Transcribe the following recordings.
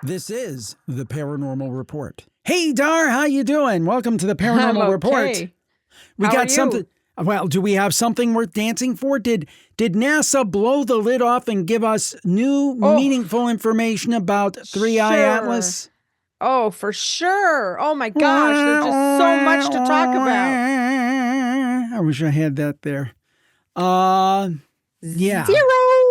This is the Paranormal Report. Hey, Dar, how you doing? Welcome to the Paranormal Report. We got something. Well, do we have something worth dancing for? Did NASA blow the lid off and give us new, meaningful information about Three Eye Atlas? Oh, for sure. Oh, my gosh. There's just so much to talk about. I wish I had that there. Yeah. Zero.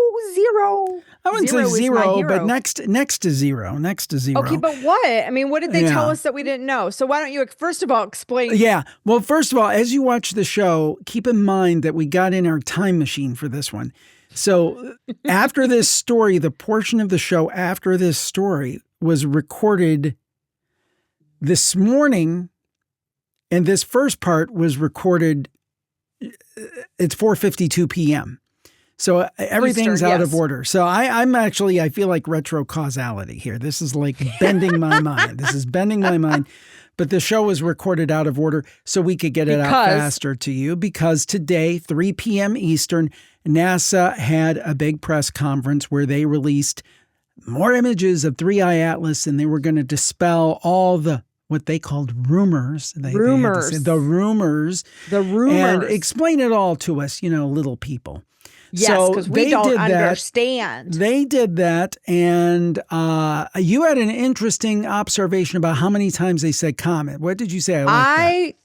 I wouldn't say zero, but next to zero. Okay, but what? I mean, what did they tell us that we didn't know? So why don't you, first of all, explain? Yeah. Well, first of all, as you watch the show, keep in mind that we got in our time machine for this one. So after this story, the portion of the show after this story was recorded this morning, and this first part was recorded, it's 4:52 p.m., so everything's Eastern, out of order. So I feel like retro causality here. This is like bending my mind. This is bending my mind. But the show was recorded out of order so we could get it out faster to you, because today, 3 p.m. Eastern, NASA had a big press conference where they released more images of Three Eye Atlas, and they were going to dispel all the what they called rumors. The rumors. And explain it all to us, little people. Yes, because we don't understand. They did that, and you had an interesting observation about how many times they said comet. What did you say? I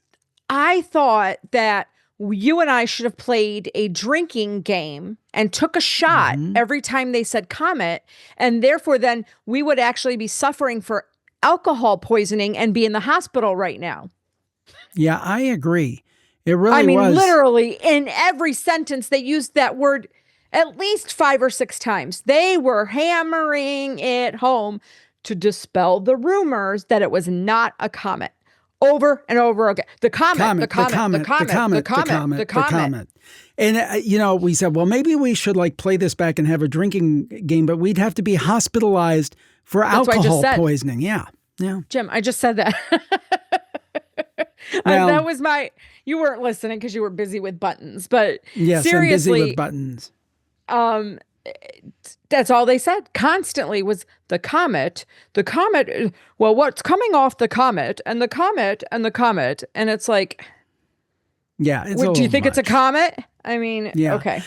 thought that you and I should have played a drinking game and took a shot every time they said comet, and therefore then we would actually be suffering for alcohol poisoning and be in the hospital right now. Yeah, I agree. It really was. Literally in every sentence, they used that word at least 5 or 6 times. They were hammering it home to dispel the rumors that it was not a comet. Over and over again. The comet. And, we said, well, maybe we should play this back and have a drinking game, but we'd have to be hospitalized for alcohol poisoning. Yeah. Jim, I just said that. That was you weren't listening because you were busy with buttons, but yes, seriously, I'm busy with buttons. That's all they said constantly was the comet, well, what's coming off the comet and the comet and the comet. And it's like, yeah, do you think it's a comet? I mean, okay.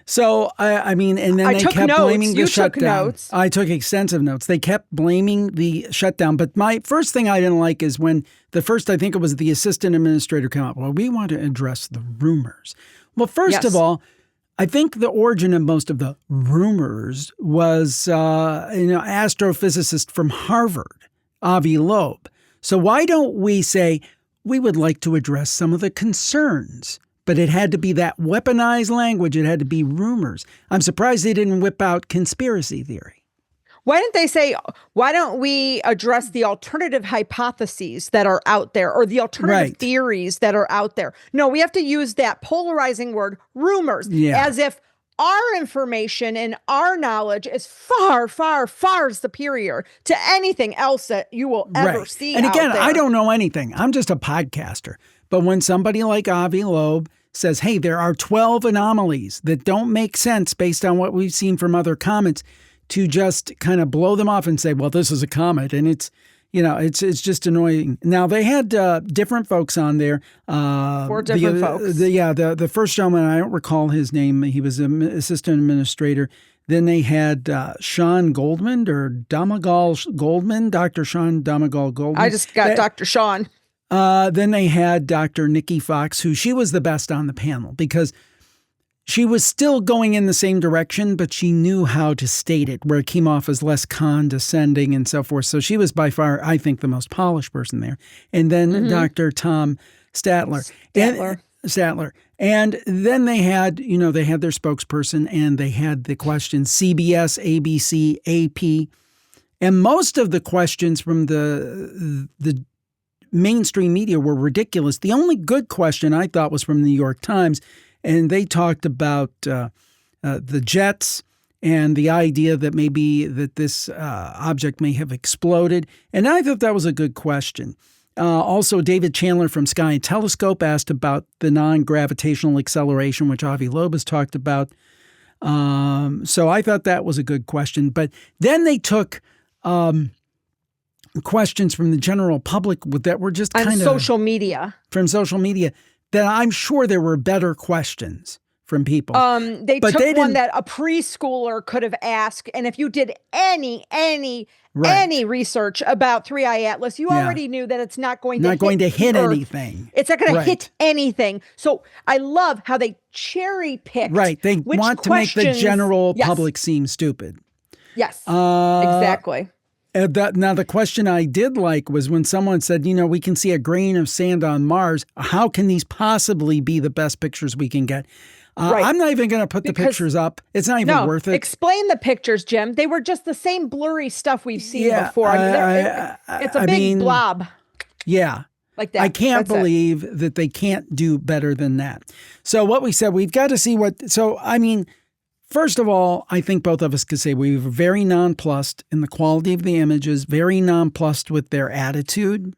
So, and then they kept blaming the shutdown. Notes. I took extensive notes. They kept blaming the shutdown. But my first thing I didn't like is when I think it was the assistant administrator came up. Well, we want to address the rumors. Well, first of all, I think the origin of most of the rumors was, astrophysicist from Harvard, Avi Loeb. So why don't we say we would like to address some of the concerns? But it had to be that weaponized language. It had to be rumors. I'm surprised they didn't whip out conspiracy theory. Why didn't they say, why don't we address the alternative hypotheses that are out there or the alternative theories that are out there? No, we have to use that polarizing word, rumors, as if our information and our knowledge is far, far, far superior to anything else that you will ever see. And again, out there. I don't know anything. I'm just a podcaster. But when somebody like Avi Loeb says, hey, there are 12 anomalies that don't make sense based on what we've seen from other comets, to just kind of blow them off and say, well, this is a comet. And it's just annoying. Now, they had different folks on there. 4 different folks. The first gentleman, I don't recall his name. He was an assistant administrator. Then they had Sean Goldman or Domagal Goldman, Dr. Sean Domagal Goldman. I just got Dr. Sean. Then they had Dr. Nikki Fox, who she was the best on the panel because she was still going in the same direction, but she knew how to state it, where it came off as less condescending and so forth. So she was by far, I think, the most polished person there. And then Dr. Tom Statler. And then they had, they had their spokesperson, and they had the questions CBS, ABC, AP. And most of the questions from the mainstream media were ridiculous. The only good question I thought was from the New York Times, and they talked about the jets and the idea that maybe that this object may have exploded. And I thought that was a good question. Also, David Chandler from Sky and Telescope asked about the non-gravitational acceleration, which Avi Loeb has talked about. So I thought that was a good question. But then they took questions from the general public that were just kind of social media. From social media, that I'm sure there were better questions from people. They took one that a preschooler could have asked, and if you did any research about Three Eye Atlas, you already knew that it's not going to hit anything. It's not going to hit anything. So I love how they cherry picked. Right, they want to make the general public seem stupid. Yes, exactly. Now, the question I did like was when someone said, we can see a grain of sand on Mars. How can these possibly be the best pictures we can get? I'm not even going to put the pictures up. It's not even worth it. Explain the pictures, Jim. They were just the same blurry stuff we've seen before. It's a big blob. Yeah. Like that. I can't believe that they can't do better than that. So what we said, we've got to see first of all, I think both of us could say we were very nonplussed in the quality of the images, very nonplussed with their attitude.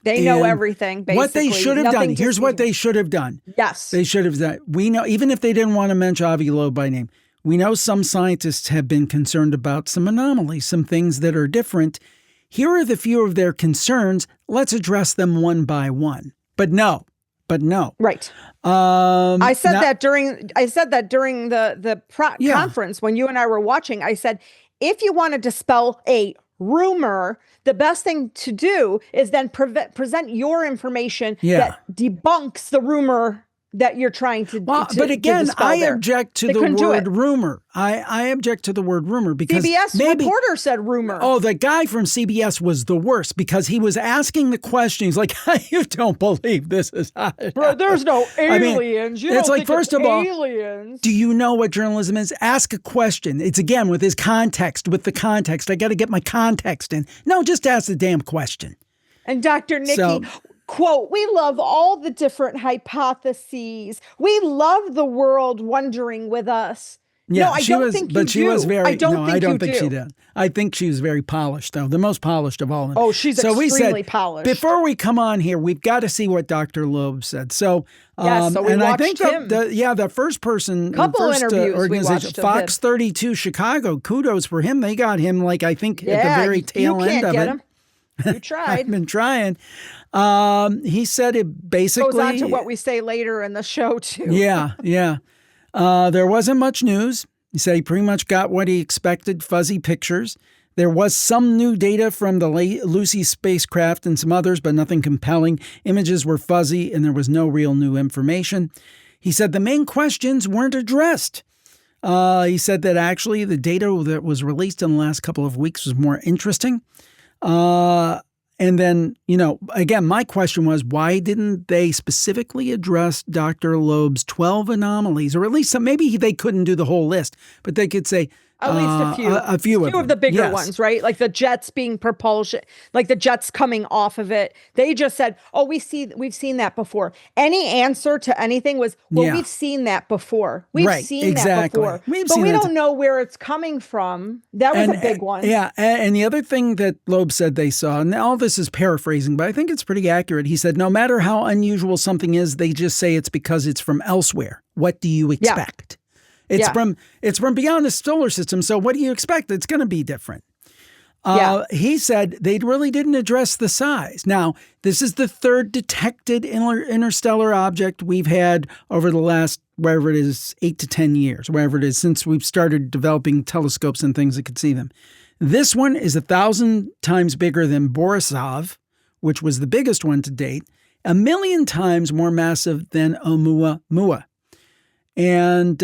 They know everything, basically. What they should have done. Here's what they should have done. Yes. They should have done. We know, even if they didn't want to mention Avi Loeb by name, we know some scientists have been concerned about some anomalies, some things that are different. Here are the few of their concerns. Let's address them one by one. But no. Right. I said that during the conference when you and I were watching. I said, if you want to dispel a rumor, the best thing to do is then present your information that debunks the rumor that you're trying to. But again, I object to the word rumor. I object to the word rumor because CBS reporter said rumor. Oh, the guy from CBS was the worst because he was asking the question. He's like, "You don't believe this is Bro, there's no aliens. It's like, first of all, aliens. Do you know what journalism is? Ask a question. It's again with his context. With the context, I got to get my context in. No, just ask the damn question. And Dr. Nikki. Quote, we love all the different hypotheses. We love the world wondering with us. Yeah, no, I don't think you do. She was very, I don't think she did. I think she was very polished, though. The most polished of all of them. Oh, she's extremely polished. Before we come on here, we've got to see what Dr. Loeb said. So, we watched him. The first person, interviews organization, Fox 32 Chicago, kudos for him. They got him, at the very tail end of it. You tried. I've been trying. He said it basically goes on to what we say later in the show too. Yeah. There wasn't much news. He said he pretty much got what he expected, fuzzy pictures. There was some new data from the Lucy spacecraft and some others, but nothing compelling. Images were fuzzy and there was no real new information. He said the main questions weren't addressed. He said that actually the data that was released in the last couple of weeks was more interesting. And then, again, my question was, why didn't they specifically address Dr. Loeb's 12 anomalies? Or at least maybe they couldn't do the whole list, but they could say at least a few of the bigger ones, right? Like the jets being propulsion, like the jets coming off of it. They just said, "Oh, we've seen that before." Any answer to anything was, "Well, we've seen that before. We've seen that before, but we don't know where it's coming from." That was a big one. Yeah, and the other thing that Loeb said they saw, and all this is paraphrasing, but I think it's pretty accurate. He said, "No matter how unusual something is, they just say it's because it's from elsewhere. What do you expect?" It's from beyond the solar system. So what do you expect? It's going to be different. He said they really didn't address the size. Now, this is the third detected interstellar object we've had over the last, wherever it is, 8 to 10 years, wherever it is, since we've started developing telescopes and things that could see them. This one is 1,000 times bigger than Borisov, which was the biggest one to date, 1,000,000 times more massive than Oumuamua. And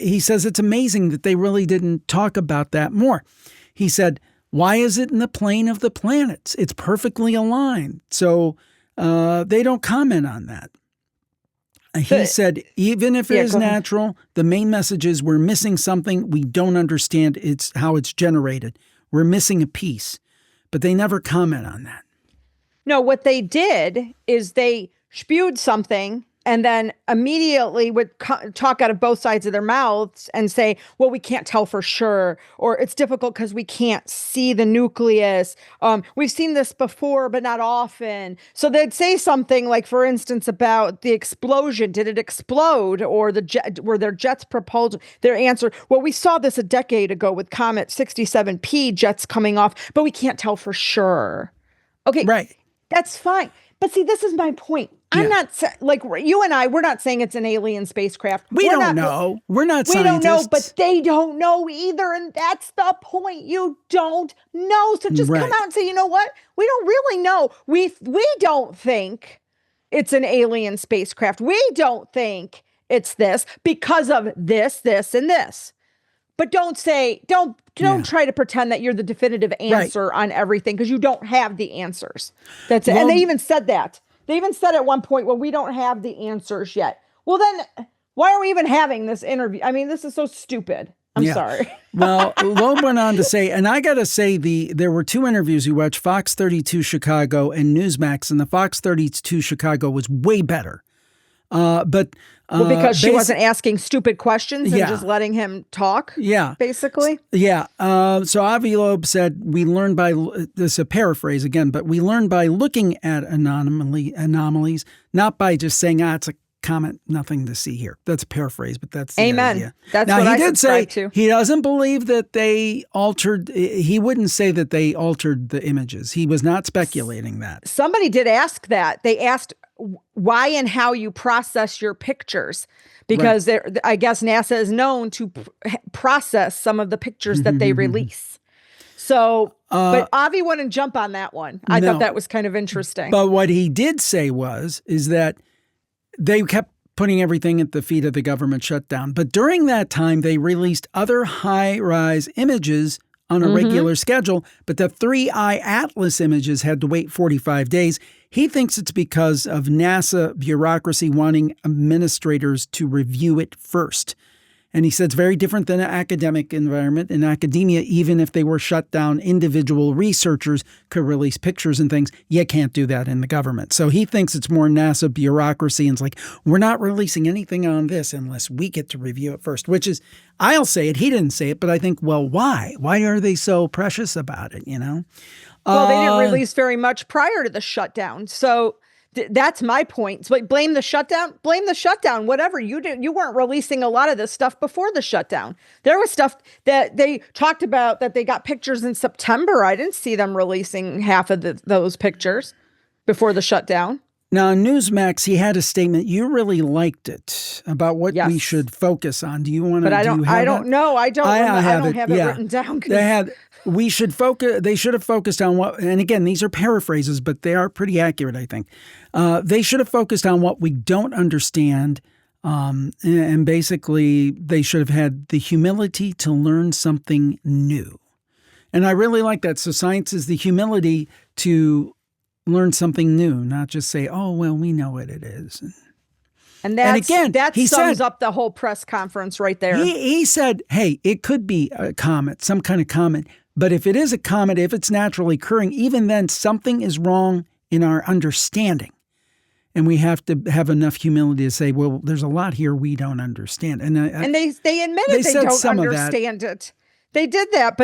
he says it's amazing that they really didn't talk about that more. He said, why is it in the plane of the planets? It's perfectly aligned. So they don't comment on that. He said, even if it is natural, the main message is we're missing something. We don't understand how it's generated. We're missing a piece. But they never comment on that. No, what they did is they spewed something. and then immediately would talk out of both sides of their mouths and say, well, we can't tell for sure, or it's difficult because we can't see the nucleus. We've seen this before, but not often. So they'd say something like, for instance, about the explosion. Did it explode, or were their jets propelled? Their answer, well, we saw this a decade ago with Comet 67P jets coming off, but we can't tell for sure. Okay, right. That's fine. But see, this is my point. I'm not like you and I, we're not saying it's an alien spacecraft. We don't know. We're not scientists. We don't know, but they don't know either. And that's the point. You don't know. So just come out and say, you know what? We don't really know. We don't think it's an alien spacecraft. We don't think it's this because of this, this, and this. But don't try to pretend that you're the definitive answer on everything, because you don't have the answers. That's it. And they even said that. They even said at one point, well, we don't have the answers yet. Well, then why are we even having this interview? I mean, this is so stupid. I'm sorry. Well, Loeb went on to say, and I got to say, there were two interviews we watched, Fox 32 Chicago and Newsmax, and the Fox 32 Chicago was way better. Because she wasn't asking stupid questions and just letting him talk. Yeah, basically. Yeah. So Avi Loeb said, "We learned by this is a paraphrase again, but we learned by looking at anomalies, not by just saying, it's a comet, nothing to see here." That's a paraphrase, but that's the Amen. idea. That's now, what he I did say to. He doesn't believe that they altered. He wouldn't say that they altered the images. He was not speculating that. Somebody did ask that. They asked why and how you process your pictures, because I guess NASA is known to process some of the pictures that they release. So, but Avi wouldn't jump on that one. I thought that was kind of interesting. But what he did say is that they kept putting everything at the feet of the government shutdown. But during that time, they released other high-rise images on a regular schedule, but the 3-eye Atlas images had to wait 45 days. He thinks it's because of NASA bureaucracy wanting administrators to review it first. And he said it's very different than an academic environment. In academia, even if they were shut down, individual researchers could release pictures and things. You can't do that in the government. So he thinks it's more NASA bureaucracy. And it's like, we're not releasing anything on this unless we get to review it first, which is, I'll say it. He didn't say it, but I think, well, why? Why are they so precious about it, you know? Well, they didn't release very much prior to the shutdown. So that's my point. So blame the shutdown, whatever you did. You weren't releasing a lot of this stuff before the shutdown. There was stuff that they talked about that they got pictures in September. I didn't see them releasing half of those pictures before the shutdown. Now, on Newsmax, he had a statement. You really liked it about what we should focus on. Do you want to? But I don't know. I don't have it written down. They should focus. They should have focused on what. And again, these are paraphrases, but they are pretty accurate, I think. They should have focused on what we don't understand, and basically, they should have had the humility to learn something new. And I really like that. So, science is the humility to learn something new, not just say, "Oh, well, we know what it is." And that sums up the whole press conference right there. He said, "Hey, it could be a comet, some kind of comet, but if it is a comet, if it's naturally occurring, even then, something is wrong in our understanding, and we have to have enough humility to say, well, there's a lot here we don't understand." And they admitted they don't understand it. They did that,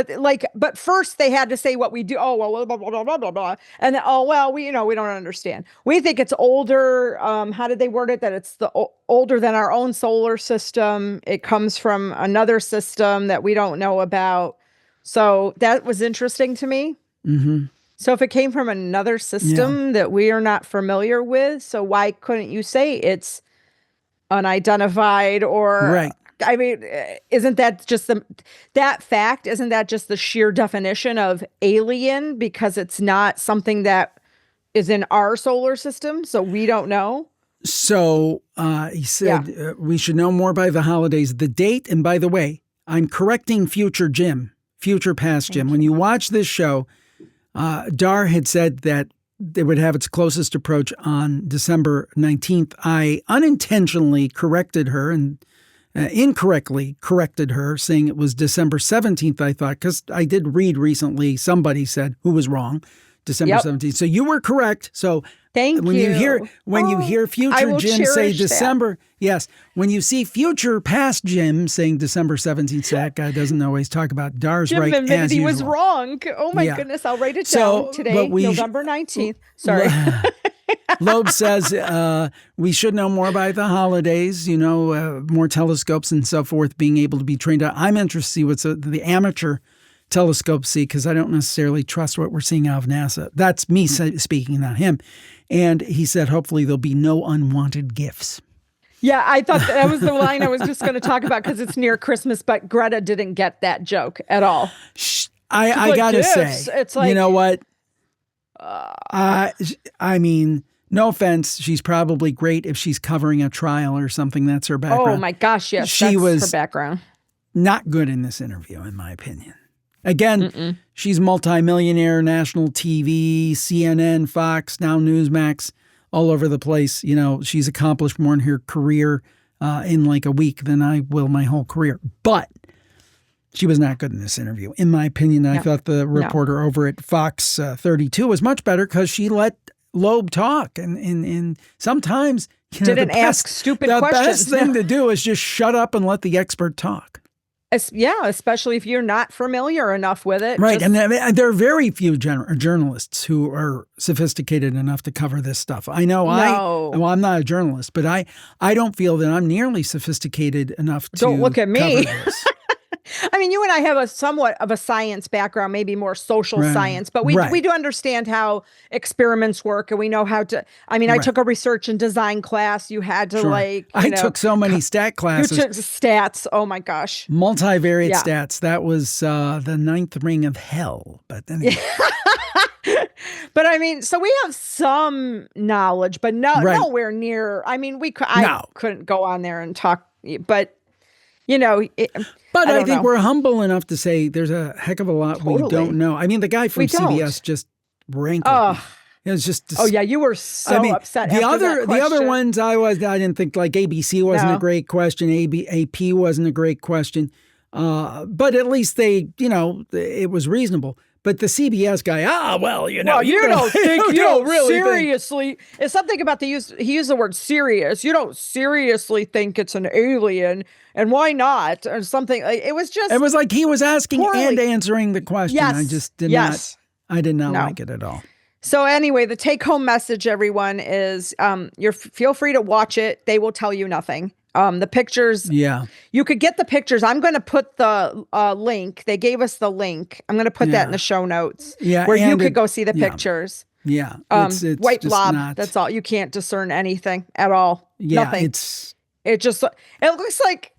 but first they had to say what we do. Oh, well, blah, blah, blah, blah, blah, blah. And then, we don't understand. We think it's older. How did they word it? That it's older than our own solar system. It comes from another system that we don't know about. So that was interesting to me. Mm-hmm. So if it came from another system that we are not familiar with, so why couldn't you say it's unidentified or... Right. I mean, isn't that just isn't that just the sheer definition of alien, because it's not something that is in our solar system, so we don't know? So he said we should know more by the holidays. The date, and by the way, I'm correcting future past Jim. When you watch this show, Dar had said that they would have its closest approach on December 19th. I unintentionally corrected her and incorrectly corrected her, saying it was December 17th, I thought, because I did read recently somebody said who was wrong, December 17th. So you were correct. So Thank when you. you hear I future will Jim say cherish that. December, yes, when you see future past Jim saying December 17th, that guy doesn't always talk about Dar's Jim right admitted as he usual. was wrong. Oh my goodness, I'll write it down today, November 19th. Sorry. Loeb says we should know more about the holidays, more telescopes and so forth being able to be trained out. I'm interested to see what's the amateur telescopes see, because I don't necessarily trust what we're seeing out of NASA. That's me speaking, not him. And he said hopefully there'll be no unwanted gifts. Yeah, I thought that was the line I was just going to talk about because it's near Christmas, but Greta didn't get that joke at all. I got to say, it's like, you know what? I mean, no offense, she's probably great if she's covering a trial or something. That's her background. Oh my gosh, yes, that's her background. Not good in this interview, in my opinion. Again, she's multimillionaire, national TV, CNN, Fox, now Newsmax, all over the place. She's accomplished more in her career in like a week than I will my whole career. But she was not good in this interview. In my opinion, I thought the reporter over at Fox 32 was much better because she let Loeb talk. And sometimes didn't ask stupid questions. The best thing to do is just shut up and let the expert talk. Yeah, especially if you're not familiar enough with it. Right. And there are very few journalists who are sophisticated enough to cover this stuff. I know I'm not a journalist, but I don't feel that I'm nearly sophisticated enough to Don't look at me. cover this. I mean, you and I have a somewhat of a science background, maybe more social science, but we do understand how experiments work, and we know how to. I mean, I took a research and design class. You had to I took so many stat classes. You took stats. Oh my gosh. Multivariate stats. That was the ninth ring of hell. But anyway. But I mean, so we have some knowledge, but nowhere near. I mean, I couldn't go on there and talk, but. But I think we're humble enough to say there's a heck of a lot we don't know. I mean, the guy from CBS just rankled. It was just. Oh yeah, you were so upset. The other ones I didn't think, like ABC wasn't a great question. AP wasn't a great question. But at least it was reasonable. But the CBS guy, you don't think you don't really seriously. It's something about he used the word serious. You don't seriously think it's an alien, and why not? Or something. It was like he was asking and answering the question. Yes. I just did not. I did not like it at all. So anyway, the take-home message, everyone, is feel free to watch it. They will tell you nothing. The pictures, you could get the pictures. I'm going to put the link. They gave us the link. I'm going to put that in the show notes where you could go see the pictures. Yeah. It's white blob. That's all. You can't discern anything at all. Yeah. Nothing. It looks like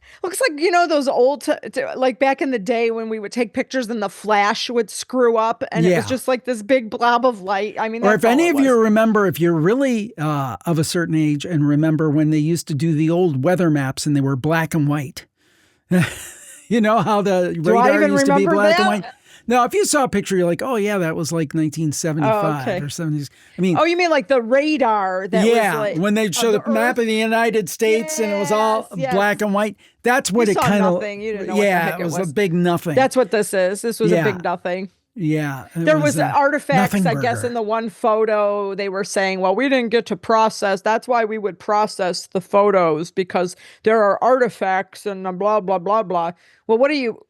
those old, like back in the day when we would take pictures and the flash would screw up and it was just like this big blob of light. I mean, or if any of you remember, if you're really of a certain age and remember when they used to do the old weather maps and they were black and white. You know how the radar used to be black and white? No, if you saw a picture, you're like, oh, yeah, that was like 1975 or 70s. I mean, you mean like the radar that was like. When they showed the map of the United States and it was all black and white. That's what it kind of. You didn't know what the heck it was a big nothing. That's what this is. This was a big nothing. Yeah. There was artifacts, I guess, in the one photo. They were saying, well, we didn't get to process. That's why we would process the photos because there are artifacts and blah, blah, blah, blah. Well, what are you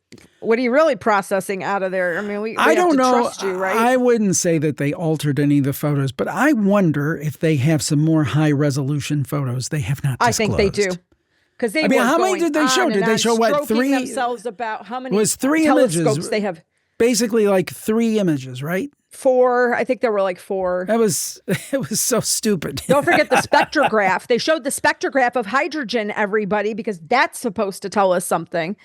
really processing out of there? I mean, we I don't know. Trust you, right? I wouldn't say that they altered any of the photos, but I wonder if they have some more high resolution photos they have not disclosed. I think they do. Because how many did they show? Did they show what, 3? Themselves about how many was 3 telescopes images they have. Basically like 3 images, right? 4. I think there were like 4. It was so stupid. Don't forget the spectrograph. They showed the spectrograph of hydrogen, everybody, because that's supposed to tell us something.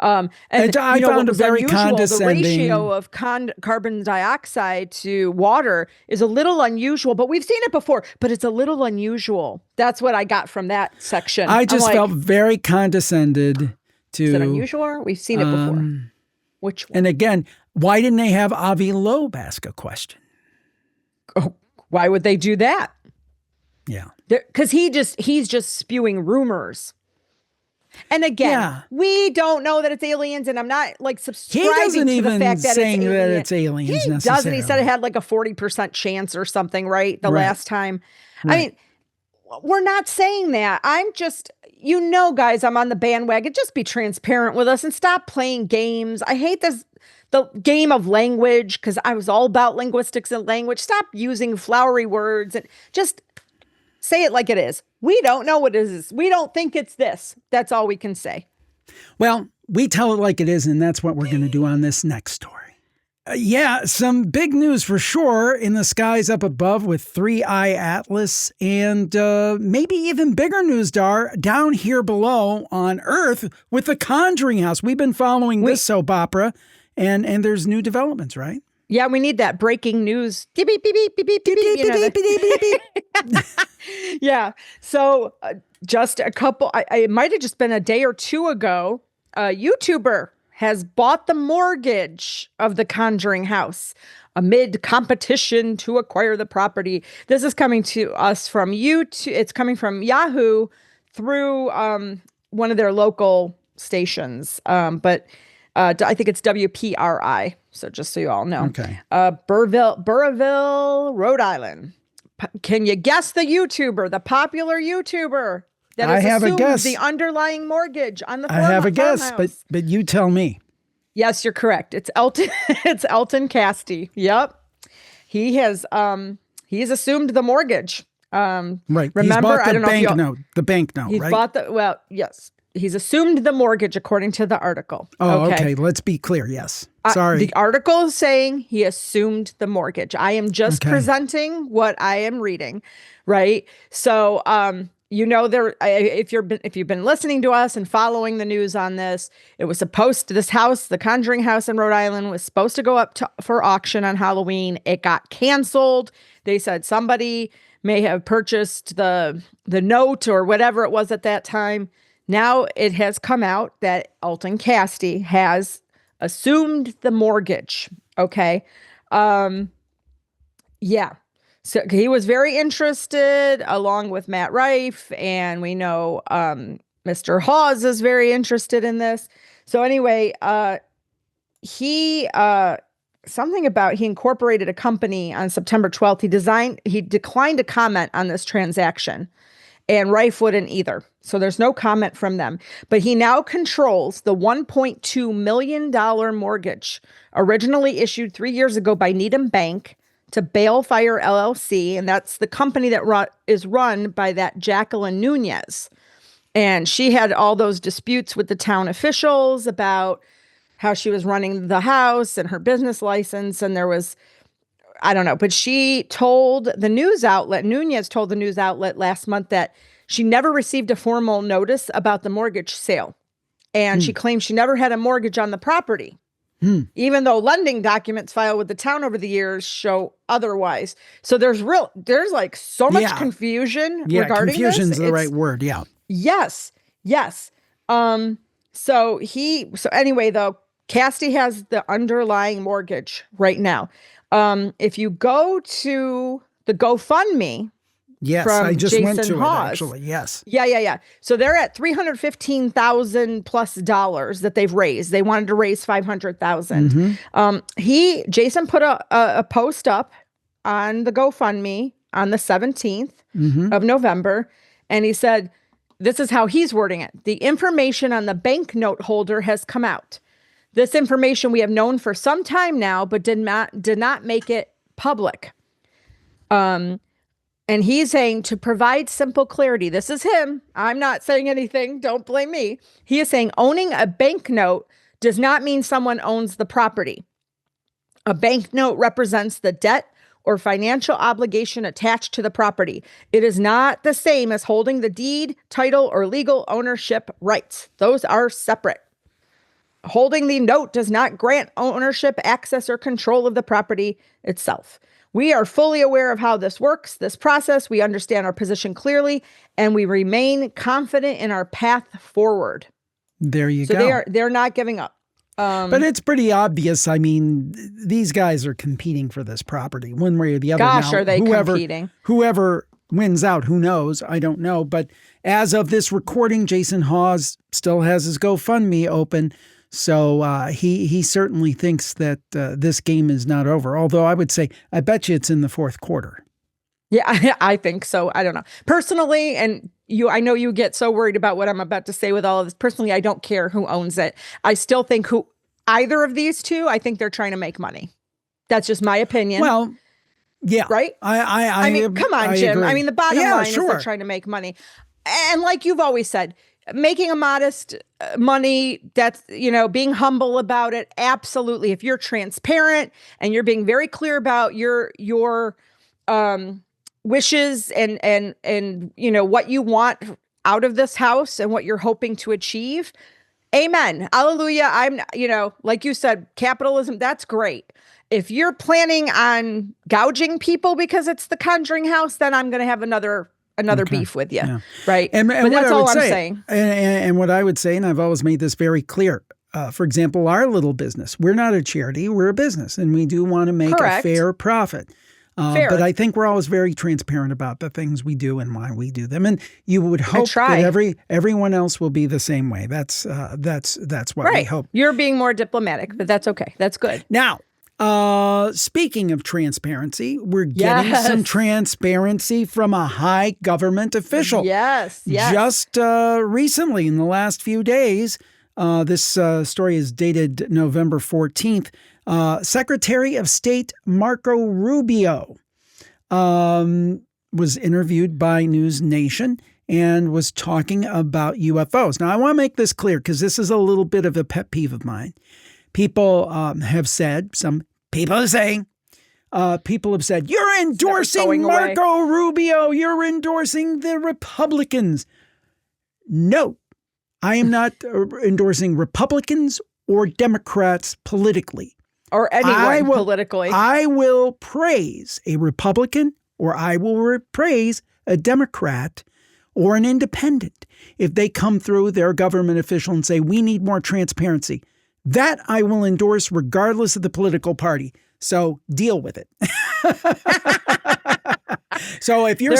And I found it very condescending. The ratio of carbon dioxide to water is a little unusual, but we've seen it before, but it's a little unusual. That's what I got from that section. I just felt very condescended to. Is it unusual? We've seen it before. Which one? And again, why didn't they have Avi Loeb ask a question? Oh, why would they do that? Yeah. Because he's just spewing rumors. And again, we don't know that it's aliens, and I'm not like subscribing he doesn't to even the fact that saying it's that it's aliens. He doesn't. He said it had like a 40% chance or something, right? The last time. Right. I mean, we're not saying that. I'm just, guys, I'm on the bandwagon. Just be transparent with us and stop playing games. I hate the game of language, because I was all about linguistics and language. Stop using flowery words and just say it like it is. We don't know what it is. We don't think it's this. That's all we can say. Well, we tell it like it is, and that's what we're going to do on this next story. Some big news for sure in the skies up above with 3-Eye Atlas, and maybe even bigger news, down here below on Earth with the Conjuring House. We've been following this soap opera, and there's new developments, right? Yeah, we need that breaking news. Beep, beep, beep, beep, beep, beep, beep, beep, beep, beep. Yeah. So just a couple, it might have just been a day or two ago, a YouTuber has bought the mortgage of the Conjuring House amid competition to acquire the property. This is coming to us from YouTube. It's coming from Yahoo through one of their local stations. But I think it's WPRI. So just so you all know. Okay. Burrillville, Rhode Island. Can you guess the YouTuber, the popular YouTuber that I have a guess. The underlying mortgage on the I have a guess, but you tell me. Yes, you're correct. It's Elton. It's Elton Casty. Yep. He's assumed the mortgage. Right. Remember, he's bought I don't know the bank note, he's right? bought yes. He's assumed the mortgage according to the article. Oh, okay. Let's be clear. Yes. Sorry. The article is saying he assumed the mortgage. I am just presenting what I am reading, right? So, if you've been listening to us and following the news on this, it was supposed to, the Conjuring House in Rhode Island was supposed to go up for auction on Halloween. It got canceled. They said somebody may have purchased the note or whatever it was at that time. Now it has come out that Elton Casty has assumed the mortgage. Okay. Yeah. So he was very interested, along with Matt Rife, and we know Mr. Hawes is very interested in this. So anyway, he incorporated a company on September 12th. He declined to comment on this transaction, and Rife wouldn't either. So there's no comment from them. But he now controls the $1.2 million mortgage originally issued 3 years ago by Needham Bank to Balefire LLC. And that's the company that is run by that Jacqueline Nunez. And she had all those disputes with the town officials about how she was running the house and her business license. And there was, I don't know, but she told the news outlet, Nunez told the news outlet last month that she never received a formal notice about the mortgage sale. And she claims she never had a mortgage on the property, even though lending documents filed with the town over the years show otherwise. So there's like so much confusion regarding this. Confusion's the right word. Yeah. Yes. Yes. So anyway, though, Casty has the underlying mortgage right now. If you go to the GoFundMe, yes, I just went to Hawes, it actually. Yes. Yeah. So they're at $315,000+ that they've raised. They wanted to raise $500,000. Jason put a post up on the GoFundMe on the 17th of November, and he said, this is how he's wording it. The information on the bank note holder has come out. This information we have known for some time now, but did not make it public. And he's saying, to provide simple clarity, this is him. I'm not saying anything. Don't blame me. He is saying owning a banknote does not mean someone owns the property. A banknote represents the debt or financial obligation attached to the property. It is not the same as holding the deed, title, or legal ownership rights. Those are separate. Holding the note does not grant ownership, access, or control of the property itself. We are fully aware of how this works, this process. We understand our position clearly, and we remain confident in our path forward. There you go. So they're not giving up. But it's pretty obvious. I mean, these guys are competing for this property one way or the other. Gosh, are they competing? Whoever wins out, who knows? I don't know. But as of this recording, Jason Hawes still has his GoFundMe open. So he certainly thinks that this game is not over. Although I would say, I bet you it's in the fourth quarter. Yeah, I think so. I don't know. Personally, and I know you get so worried about what I'm about to say with all of this. Personally, I don't care who owns it. I still think either of these two, I think they're trying to make money. That's just my opinion. Well, yeah. Right? I mean, come on, Jim. Agree. I mean, the bottom line is they're trying to make money. And like you've always said, making a modest money, that's, being humble about it. Absolutely. If you're transparent and you're being very clear about your wishes and what you want out of this house and what you're hoping to achieve. Amen. Hallelujah. I'm, like you said, capitalism, that's great. If you're planning on gouging people because it's the Conjuring House, then I'm going to have another beef with you. Yeah. Right. And but that's all I'm saying. And what I would say, and I've always made this very clear, for example, our little business, we're not a charity, we're a business, and we do want to make a fair profit. But I think we're always very transparent about the things we do and why we do them. And you would hope that everyone else will be the same way. That's what we hope. You're being more diplomatic, but that's okay. That's good. Now, speaking of transparency, we're getting some transparency from a high government official. Yes. Just recently, in the last few days, this story is dated November 14th. Secretary of State Marco Rubio was interviewed by News Nation and was talking about UFOs. Now, I want to make this clear because this is a little bit of a pet peeve of mine. People have said, people have said, you're endorsing Marco Rubio. You're endorsing the Republicans. No, I am not endorsing Republicans or Democrats politically. Or anyone politically. I will praise a Republican or I will praise a Democrat or an independent if they come through their government official and say, we need more transparency. That I will endorse regardless of the political party. So deal with it. So if you're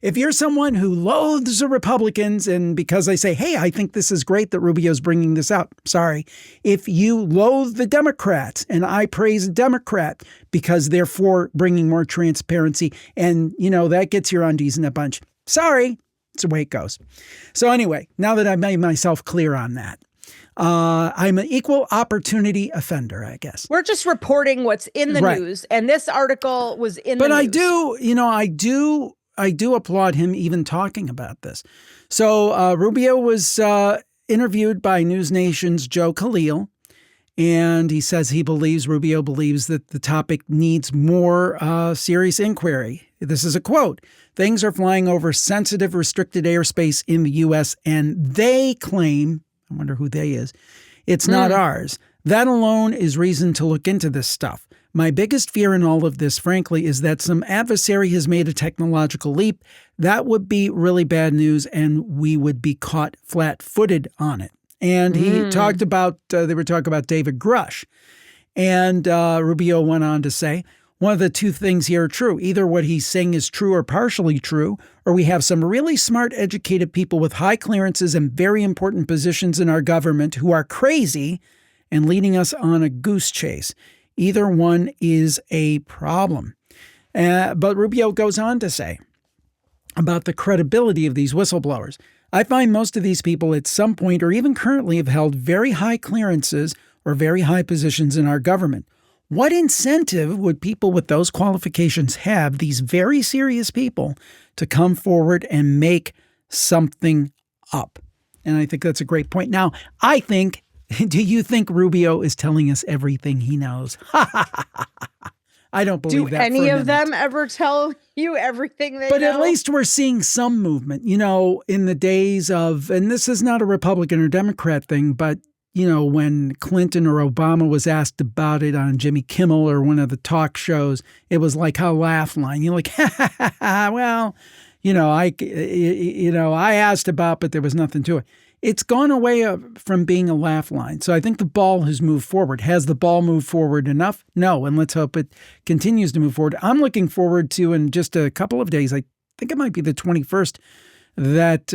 if you're someone who loathes the Republicans and because they say, hey, I think this is great that Rubio's bringing this out. Sorry. If you loathe the Democrats and I praise a Democrat because they're for bringing more transparency and, that gets your undies in a bunch. Sorry. It's the way it goes. So anyway, now that I've made myself clear on that, I'm an equal opportunity offender, I guess. We're just reporting what's in the news, and this article was in the news. But I do applaud him even talking about this. So Rubio was interviewed by News Nation's Joe Khalil, and he says Rubio believes that the topic needs more serious inquiry. This is a quote. Things are flying over sensitive, restricted airspace in the U.S., and they claim, I wonder who they is, it's not ours. That alone is reason to look into this stuff. My biggest fear in all of this, frankly, is that some adversary has made a technological leap. That would be really bad news, and we would be caught flat-footed on it. And he talked about, they were talking about David Grush. And Rubio went on to say, one of the two things here are true. Either what he's saying is true or partially true, or we have some really smart, educated people with high clearances and very important positions in our government who are crazy and leading us on a goose chase. Either one is a problem. But Rubio goes on to say about the credibility of these whistleblowers. I find most of these people at some point or even currently have held very high clearances or very high positions in our government. What incentive would people with those qualifications have, these very serious people, to come forward and make something up? And I think that's a great point. Now, do you think Rubio is telling us everything he knows? I don't believe that. Do any of them ever tell you everything they know? But at least we're seeing some movement, in the days of, and this is not a Republican or Democrat thing, but when Clinton or Obama was asked about it on Jimmy Kimmel or one of the talk shows, it was like a laugh line. You're like, well, I asked about, but there was nothing to it. It's gone away from being a laugh line. So I think the ball has moved forward. Has the ball moved forward enough? No. And let's hope it continues to move forward. I'm looking forward to, in just a couple of days, I think it might be the 21st, that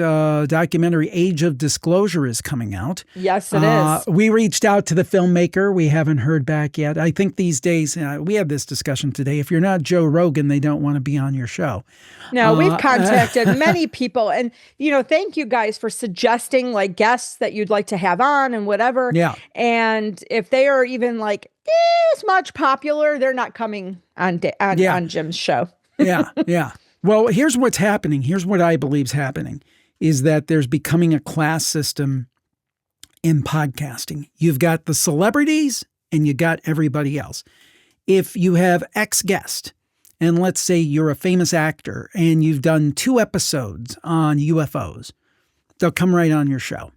documentary Age of Disclosure is coming out. Yes, it is. We reached out to the filmmaker. We haven't heard back yet. I think these days, we had this discussion today. If you're not Joe Rogan, they don't want to be on your show. No, we've contacted many people. And, thank you guys for suggesting like guests that you'd like to have on and whatever. Yeah. And if they are even like this much popular, they're not coming on Jim's show. Yeah. Well, here's what's happening. Here's what I believe is happening is that there's becoming a class system in podcasting. You've got the celebrities and you got everybody else. If you have X guest, and let's say you're a famous actor and you've done 2 episodes on UFOs, they'll come right on your show.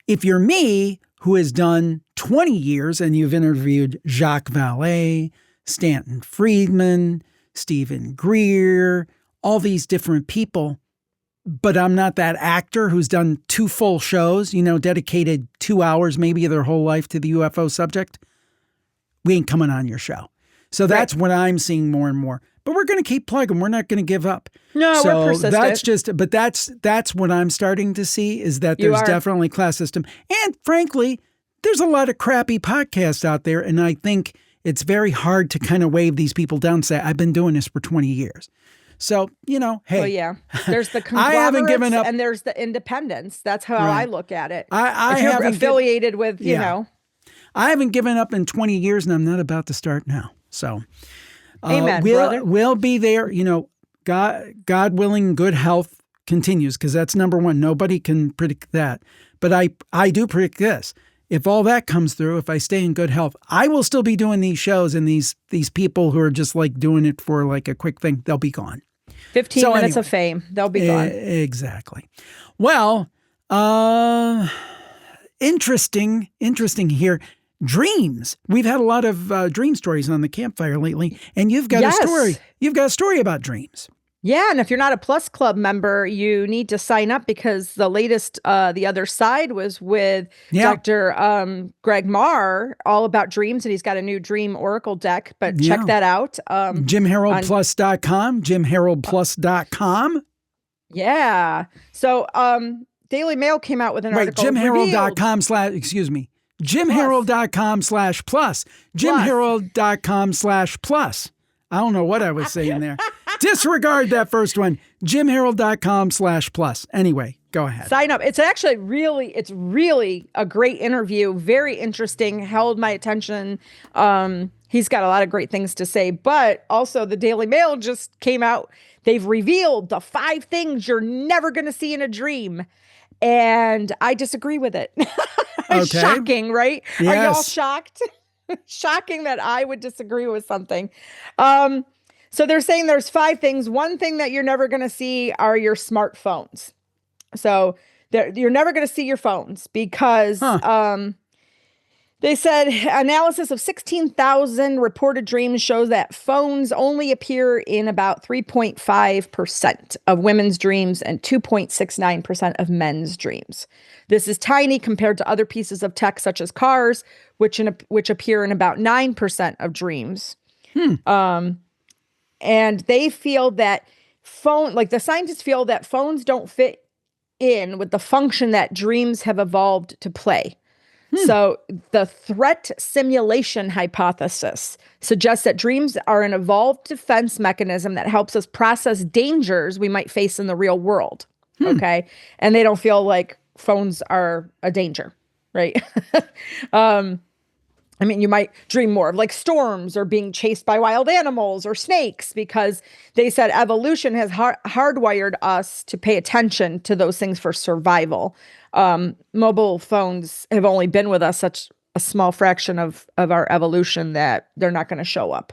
If you're me, who has done 20 years and you've interviewed Jacques Vallée, Stanton Friedman, Stephen Greer, all these different people, but I'm not that actor who's done 2 full shows, dedicated 2 hours, maybe their whole life to the UFO subject, we ain't coming on your show. So that's what I'm seeing more and more. But we're going to keep plugging. We're not going to give up. No, we're persistent. That's what I'm starting to see is that there's definitely class system. And frankly, there's a lot of crappy podcasts out there. And I think it's very hard to kind of wave these people down and say, I've been doing this for 20 years. So, hey. Well, yeah. There's the conglomerates I haven't given up. And there's the independents. That's how I look at it. I if you're haven't affiliated with, I haven't given up in 20 years and I'm not about to start now. So amen, brother. We'll be there. God willing, good health continues because that's number one. Nobody can predict that. But I do predict this. If all that comes through, if I stay in good health, I will still be doing these shows, and these people who are just like doing it for like a quick thing, they'll be gone. 15 minutes of fame, they'll be gone. Exactly. Well, interesting here. Dreams. We've had a lot of dream stories on the campfire lately, and you've got a story. You've got a story about dreams. Yeah, and if you're not a Plus Club member, you need to sign up because the latest, The Other Side was with Dr. Greg Marr, all about dreams, and he's got a new dream oracle deck, but check that out. JimHaroldPlus.com, JimHaroldPlus.com. Yeah. So Daily Mail came out with an article. JimHarold.com JimHarold.com/plus. JimHarold.com/plus. I don't know what I was saying there. Disregard that first one. JimHarold.com/plus. Anyway, go ahead. Sign up. It's actually really a great interview. Very interesting. Held my attention. He's got a lot of great things to say, but also the Daily Mail just came out. They've revealed the 5 things you're never going to see in a dream. And I disagree with it. Okay. Shocking, right? Yes. Are y'all shocked? Shocking that I would disagree with something. So they're saying there's 5 things. One thing that you're never going to see are your smartphones. So you're never going to see your phones because they said analysis of 16,000 reported dreams shows that phones only appear in about 3.5% of women's dreams and 2.69% of men's dreams. This is tiny compared to other pieces of tech such as cars, which appear in about 9% of dreams. And they feel that the scientists feel that phones don't fit in with the function that dreams have evolved to play. So the threat simulation hypothesis suggests that dreams are an evolved defense mechanism that helps us process dangers we might face in the real world. Okay. And they don't feel like phones are a danger, right? I mean, you might dream more of like storms or being chased by wild animals or snakes because they said evolution has hardwired us to pay attention to those things for survival. Mobile phones have only been with us such a small fraction of our evolution that they're not going to show up.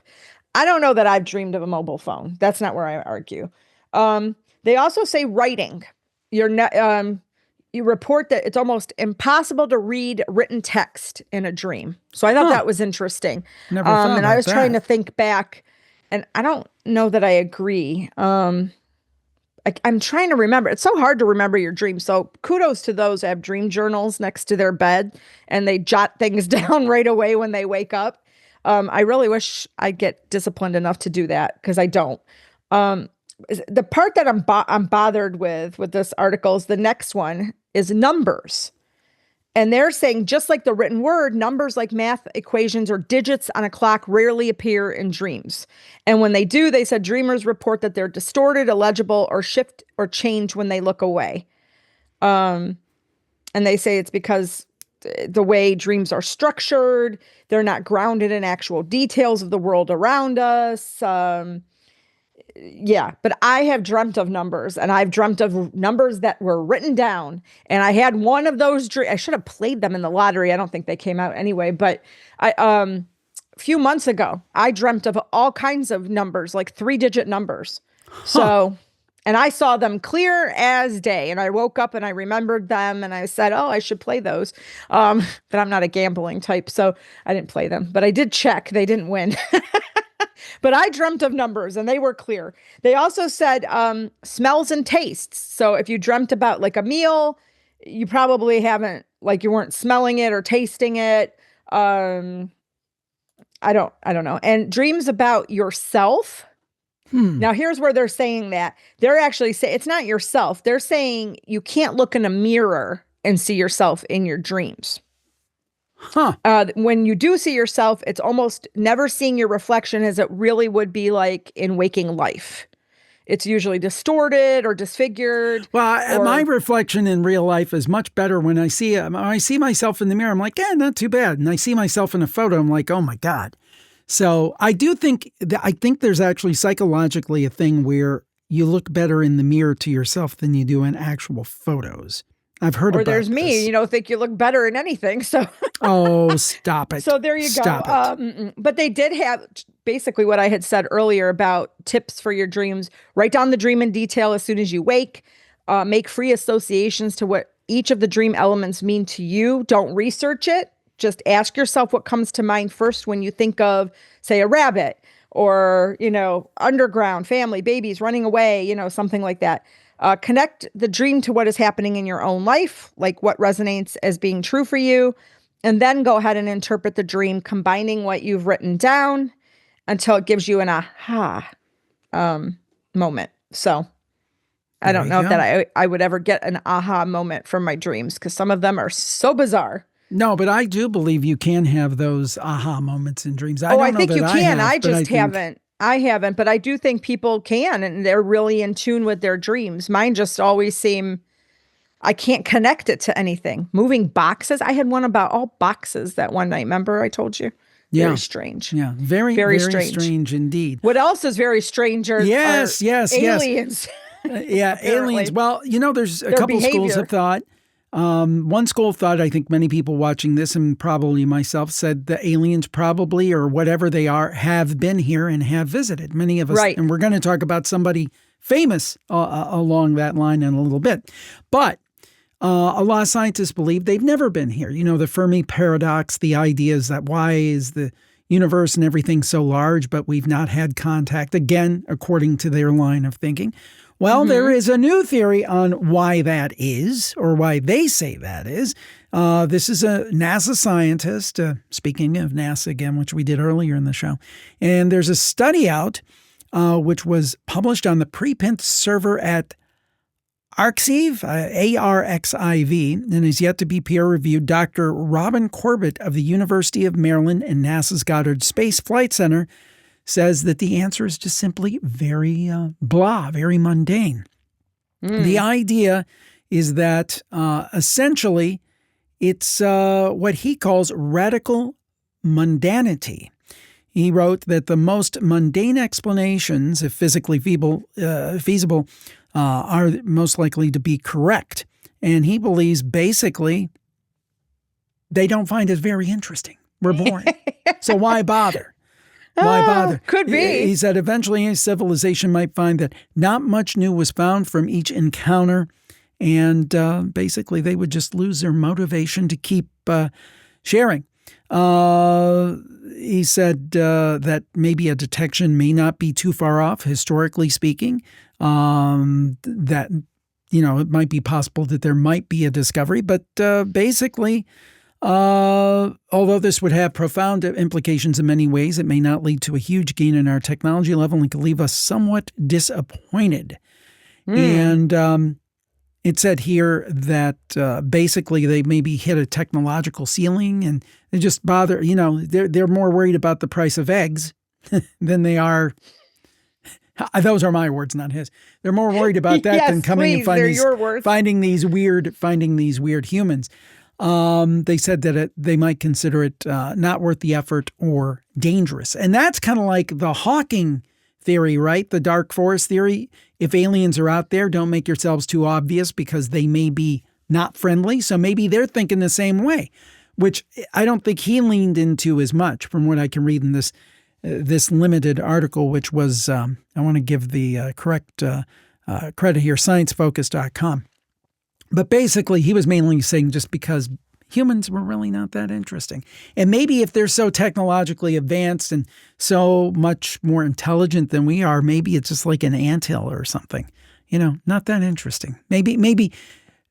I don't know that I've dreamed of a mobile phone. That's not where I argue. They also say writing. You report that it's almost impossible to read written text in a dream. So I thought that was interesting. Never thought about and I was that. trying to think back, and I don't know that I agree. I'm trying to remember. It's so hard to remember your dreams. So kudos to those who have dream journals next to their bed and they jot things down right away when they wake up. I really wish I'd get disciplined enough to do that because I don't. the part that I'm bothered with this article is the next one is numbers. And they're saying, just like the written word, numbers like math equations or digits on a clock rarely appear in dreams. And when they do, they said dreamers report that they're distorted, illegible, or shift or change when they look away. And they say it's because the way dreams are structured, they're not grounded in actual details of the world around us. Yeah, but I have dreamt of numbers, and I've dreamt of numbers that were written down. And I had one of those I should have played them in the lottery. I don't think they came out anyway, but a few months ago, I dreamt of all kinds of numbers, like 3-digit numbers. So, and I saw them clear as day, and I woke up and I remembered them, and I said, oh, I should play those. But I'm not a gambling type, so I didn't play them, but I did check. They didn't win. But I dreamt of numbers and they were clear. They also said smells and tastes. So if you dreamt about like a meal, you probably haven't, like you weren't smelling it or tasting it. I don't know. And dreams about yourself. Now here's where they're saying that. They're actually saying it's not yourself. They're saying you can't look in a mirror and see yourself in your dreams. When you do see yourself, it's almost never seeing your reflection as it really would be like in waking life. It's usually distorted or disfigured. Well, my reflection in real life is much better when I see myself in the mirror. I'm like, not too bad. And I see myself in a photo. I'm like, oh my God. So I think there's actually psychologically a thing where you look better in the mirror to yourself than you do in actual photos. I've heard about this. Or there's me, think you look better in anything. So oh, stop it. So there you go. Stop it. But they did have basically what I had said earlier about tips for your dreams. Write down the dream in detail as soon as you wake. Make free associations to what each of the dream elements mean to you. Don't research it. Just ask yourself what comes to mind first when you think of, say, a rabbit or, underground, family, babies, running away, something like that. Connect the dream to what is happening in your own life, like what resonates as being true for you, and then go ahead and interpret the dream, combining what you've written down until it gives you an aha moment. So I don't know if I would ever get an aha moment from my dreams because some of them are so bizarre. No, but I do believe you can have those aha moments in dreams. I think you can. I just haven't. I haven't, but I do think people can, and they're really in tune with their dreams. Mine just always seem, I can't connect it to anything. Moving boxes. I had one about all boxes that one night. Remember I told you? Yeah. Very strange. Yeah. Very strange indeed. What else is very strange are yes. aliens. Yeah, aliens. Well, there's a couple schools of thought. One school of thought, I think many people watching this, and probably myself, said the aliens probably, or whatever they are, have been here and have visited. Many of us, right. And we're going to talk about somebody famous along that line in a little bit. But a lot of scientists believe they've never been here. The Fermi paradox, the idea is that why is the universe and everything so large, but we've not had contact, again, according to their line of thinking. Well, there is a new theory on why that is, or why they say that is. This is a NASA scientist, speaking of NASA again, which we did earlier in the show. And there's a study out, which was published on the preprint server at Arxiv, ARXIV, and is yet to be peer-reviewed. Dr. Robin Corbett of the University of Maryland and NASA's Goddard Space Flight Center says that the answer is just simply very very mundane. The idea is that essentially it's what he calls radical mundanity. He wrote that the most mundane explanations, if physically feasible, are most likely to be correct. And he believes basically they don't find it very interesting. We're boring. So why bother? Why bother? Could be. He said eventually a civilization might find that not much new was found from each encounter, and basically they would just lose their motivation to keep sharing. He said that maybe a detection may not be too far off, historically speaking, that, it might be possible that there might be a discovery, but basically Although this would have profound implications in many ways, it may not lead to a huge gain in our technology level and could leave us somewhat disappointed. And it said here that basically they maybe hit a technological ceiling and they just bother, they're more worried about the price of eggs than they are. Those are my words, not his. They're more worried about that than coming and finding these weird humans. They said that they might consider it not worth the effort or dangerous. And that's kind of like the Hawking theory, right? The dark forest theory. If aliens are out there, don't make yourselves too obvious because they may be not friendly. So maybe they're thinking the same way, which I don't think he leaned into as much from what I can read in this limited article, which was, I want to give the correct credit here, sciencefocus.com. But basically, he was mainly saying just because humans were really not that interesting. And maybe if they're so technologically advanced and so much more intelligent than we are, maybe it's just like an anthill or something. Not that interesting. Maybe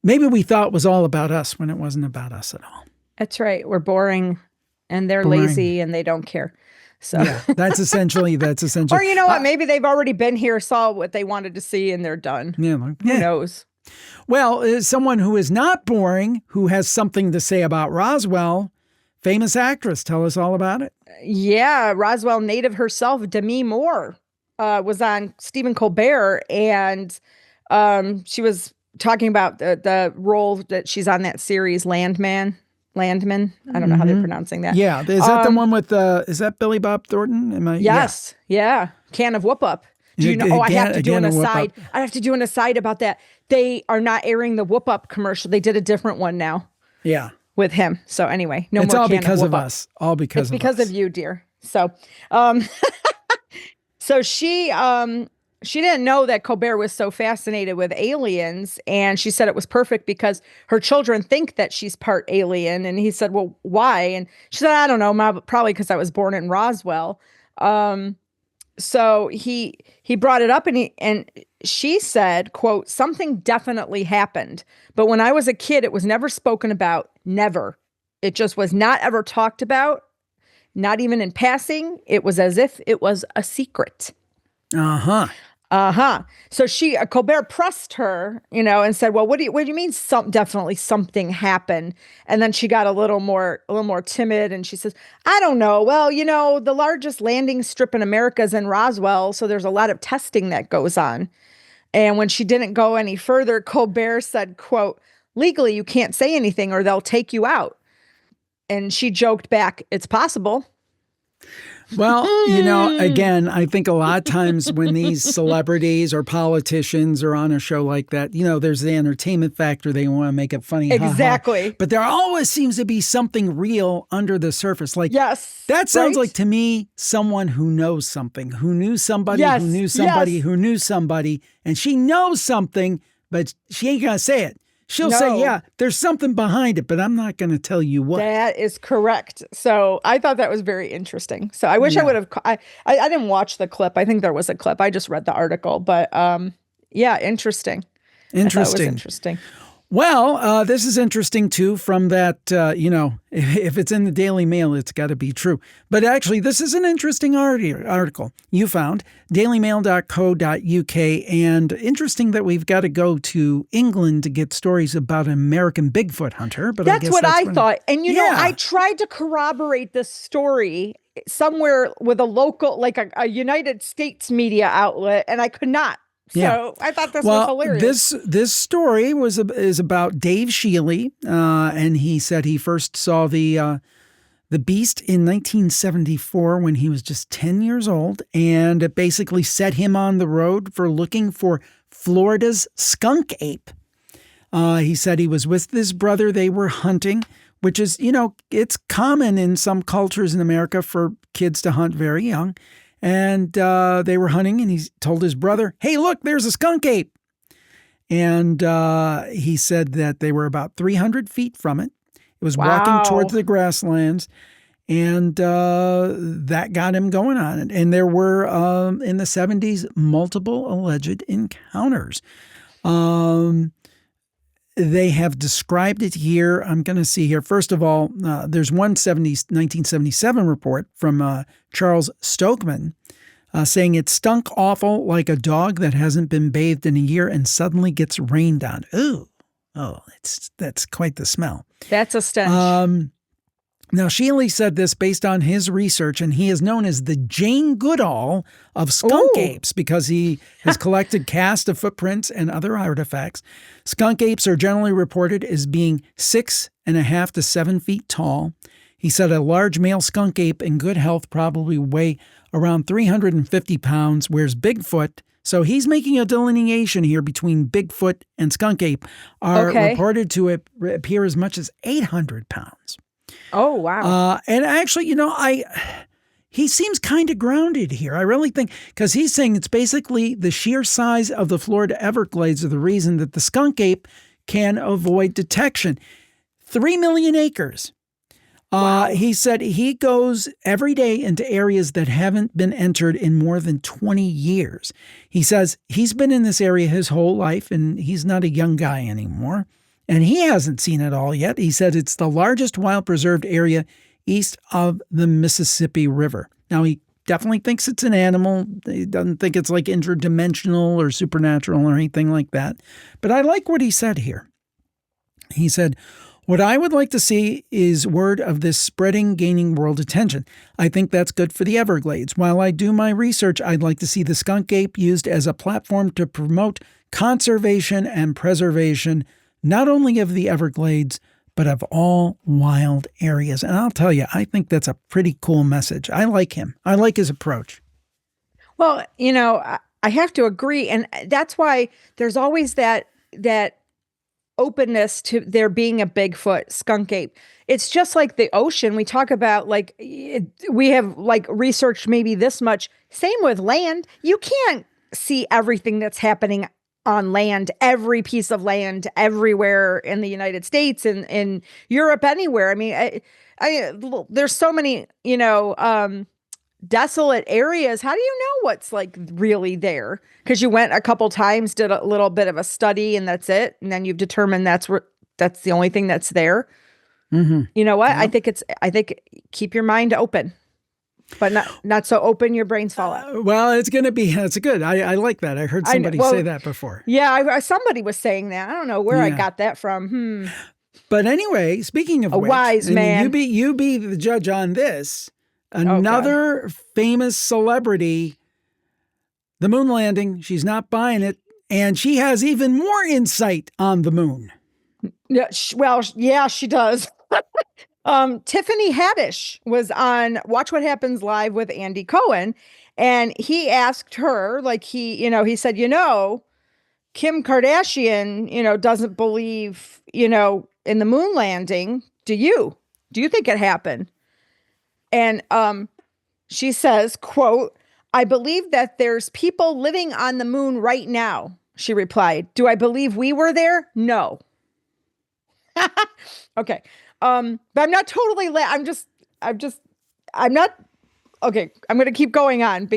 we thought it was all about us when it wasn't about us at all. That's right. We're boring and they're lazy and they don't care. So yeah, that's essentially. Or you know what? Maybe they've already been here, saw what they wanted to see, and they're done. Yeah. Who knows? Well, as someone who is not boring, who has something to say about Roswell, famous actress, tell us all about it. Yeah, Roswell native herself, Demi Moore, was on Stephen Colbert, and she was talking about the role that she's on that series, Landman. Landman. I don't know how they're pronouncing that. Yeah. Is that the one with, is that Billy Bob Thornton? Yes. Yeah. Can of Whoop Up. Do you know? I have to do an aside. I have to do an aside about that. They are not airing the Whoop Up commercial. They did a different one now. Yeah. With him. So anyway, no it's more. It's all because of us. All because it's because of you, dear. So, so she didn't know that Colbert was so fascinated with aliens, and she said it was perfect because her children think that she's part alien. And he said, "Well, why?" And she said, "I don't know, Mom, probably because I was born in Roswell." So he brought it up, and she said, quote, "Something definitely happened, but when I was a kid, it was never spoken about. Never. It just was not ever talked about, not even in passing. It was as if it was a secret." So Colbert pressed her, and said, "Well, what do you mean? Definitely something happened." And then she got a little more timid, and she says, "I don't know. Well, the largest landing strip in America is in Roswell, so there's a lot of testing that goes on." And when she didn't go any further, Colbert said, quote, "Legally, you can't say anything or they'll take you out." And she joked back, "It's possible." Well, again, I think a lot of times when these celebrities or politicians are on a show like that, there's the entertainment factor. They want to make it funny. Exactly. But there always seems to be something real under the surface. Like, yes, that sounds like to me someone who knows something, who knew somebody, who knew somebody, who knew somebody, and she knows something, but she ain't going to say it. She'll say, yeah, there's something behind it, but I'm not going to tell you what. That is correct. So I thought that was very interesting. So I wish I would have, I didn't watch the clip. I think there was a clip. I just read the article, but yeah, interesting. Interesting. I thought it was interesting. Well, this is interesting, too, from that, if it's in the Daily Mail, it's got to be true. But actually, this is an interesting article you found, dailymail.co.uk. And interesting that we've got to go to England to get stories about an American Bigfoot hunter. But that's what I thought. And, I tried to corroborate this story somewhere with a local, like a United States media outlet, and I could not. So I thought this was hilarious. This story is about Dave Shealy, and he said he first saw the beast in 1974 when he was just 10 years old, and it basically set him on the road for looking for Florida's skunk ape. He said he was with his brother. They were hunting, which is, it's common in some cultures in America for kids to hunt very young. And they were hunting, and he told his brother, "Hey, look, there's a skunk ape." And he said that they were about 300 feet from it. It was walking towards the grasslands, and that got him going on it. And there were, in the 70s, multiple alleged encounters. they have described it here. I'm going to see here. First of all, there's 1977 report from Charles Stokeman saying it stunk awful like a dog that hasn't been bathed in a year and suddenly gets rained on. Ooh. Oh, that's quite the smell. That's a stench. Now, Shealy said this based on his research, and he is known as the Jane Goodall of skunk apes because he has collected casts of footprints and other artifacts. Skunk apes are generally reported as being 6.5 to 7 feet tall. He said a large male skunk ape in good health probably weigh around 350 pounds, whereas Bigfoot, so he's making a delineation here between Bigfoot and skunk ape, are reported to appear as much as 800 pounds. Oh, wow. And actually, he seems kind of grounded here. I really think, because he's saying it's basically the sheer size of the Florida Everglades are the reason that the skunk ape can avoid detection. 3 million acres. Wow. He said he goes every day into areas that haven't been entered in more than 20 years. He says he's been in this area his whole life, and he's not a young guy anymore. And he hasn't seen it all yet. He said it's the largest wild preserved area east of the Mississippi River. Now, he definitely thinks it's an animal. He doesn't think it's like interdimensional or supernatural or anything like that. But I like what he said here. He said, what I would like to see is word of this spreading, gaining world attention. I think that's good for the Everglades. While I do my research, I'd like to see the skunk ape used as a platform to promote conservation and preservation, not only of the Everglades, but of all wild areas. And I'll tell you, I think that's a pretty cool message. I like him. I like his approach. Well, I have to agree. And that's why there's always that openness to there being a Bigfoot skunk ape. It's just like the ocean. We talk about we have researched maybe this much. Same with land. You can't see everything that's happening on land, every piece of land everywhere in the United States and in Europe, anywhere. I mean, there's so many, desolate areas. How do you know what's really there? Because you went a couple times, did a little bit of a study, and that's it. And then you've determined that's the only thing that's there. Mm-hmm. You know what? Yeah. I think keep your mind open. But not so open, your brains fall out. Well, it's going to be, that's good. I like that. I heard somebody say that before. Yeah, somebody was saying that. I don't know where I got that from. But anyway, speaking of which, wise man. You be the judge on this. Another famous celebrity, the moon landing, she's not buying it. And she has even more insight on the moon. Yeah, she does. Tiffany Haddish was on Watch What Happens Live with Andy Cohen, and he asked her, he said, Kim Kardashian, doesn't believe, in the moon landing. Do you think it happened? And she says, quote, I believe that there's people living on the moon right now. She replied, do I believe we were there? No. Okay. But I'm not totally, I'm not, okay. I'm going to keep going on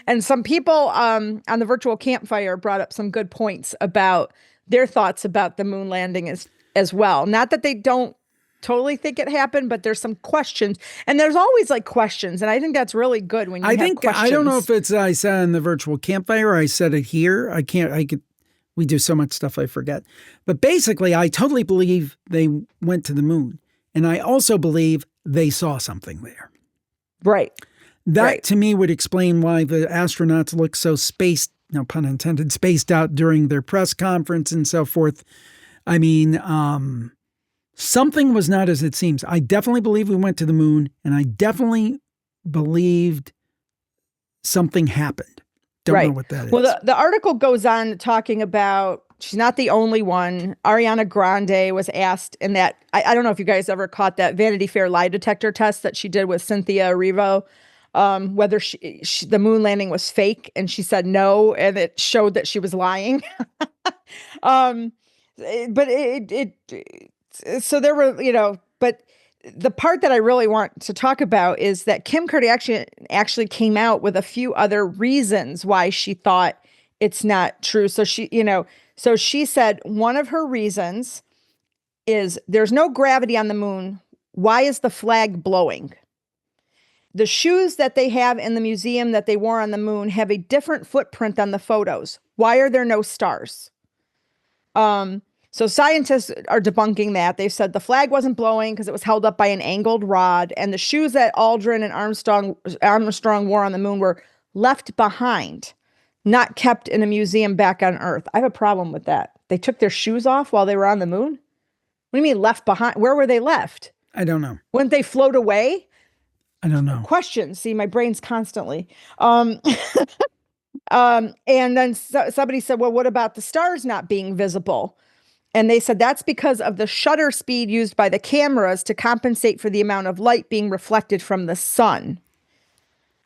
and some people, on the virtual campfire brought up some good points about their thoughts about the moon landing as well. Not that they don't totally think it happened, but there's some questions, and there's always questions. And I think that's really good when you have questions. I don't know if I said on the virtual campfire, or I said it here. We do so much stuff I forget. But basically, I totally believe they went to the moon. And I also believe they saw something there. Right. That to me would explain why the astronauts look so spaced, no pun intended, spaced out during their press conference and so forth. I mean, something was not as it seems. I definitely believe we went to the moon, and I definitely believed something happened. Don't know what that is. Well, the article goes on talking about, she's not the only one. Ariana Grande was asked in that, I don't know if you guys ever caught that Vanity Fair lie detector test that she did with Cynthia Erivo, whether the moon landing was fake, and she said no, and it showed that she was lying. But so there were, but the part that I really want to talk about is that Kim Kardashian actually came out with a few other reasons why she thought it's not true. So she, So she said one of her reasons is there's no gravity on the moon. Why is the flag blowing? The shoes that they have in the museum that they wore on the moon have a different footprint on the photos. Why are there no stars? So scientists are debunking that. They've said the flag wasn't blowing because it was held up by an angled rod, and the shoes that Aldrin and Armstrong wore on the moon were left behind, not kept in a museum back on Earth. I have a problem with that. They took their shoes off while they were on the moon? What do you mean left behind? Where were they left? I don't know. Wouldn't they float away? I don't know. Questions. See, my brain's constantly. And then somebody said, well, what about the stars not being visible? And they said that's because of the shutter speed used by the cameras to compensate for the amount of light being reflected from the sun.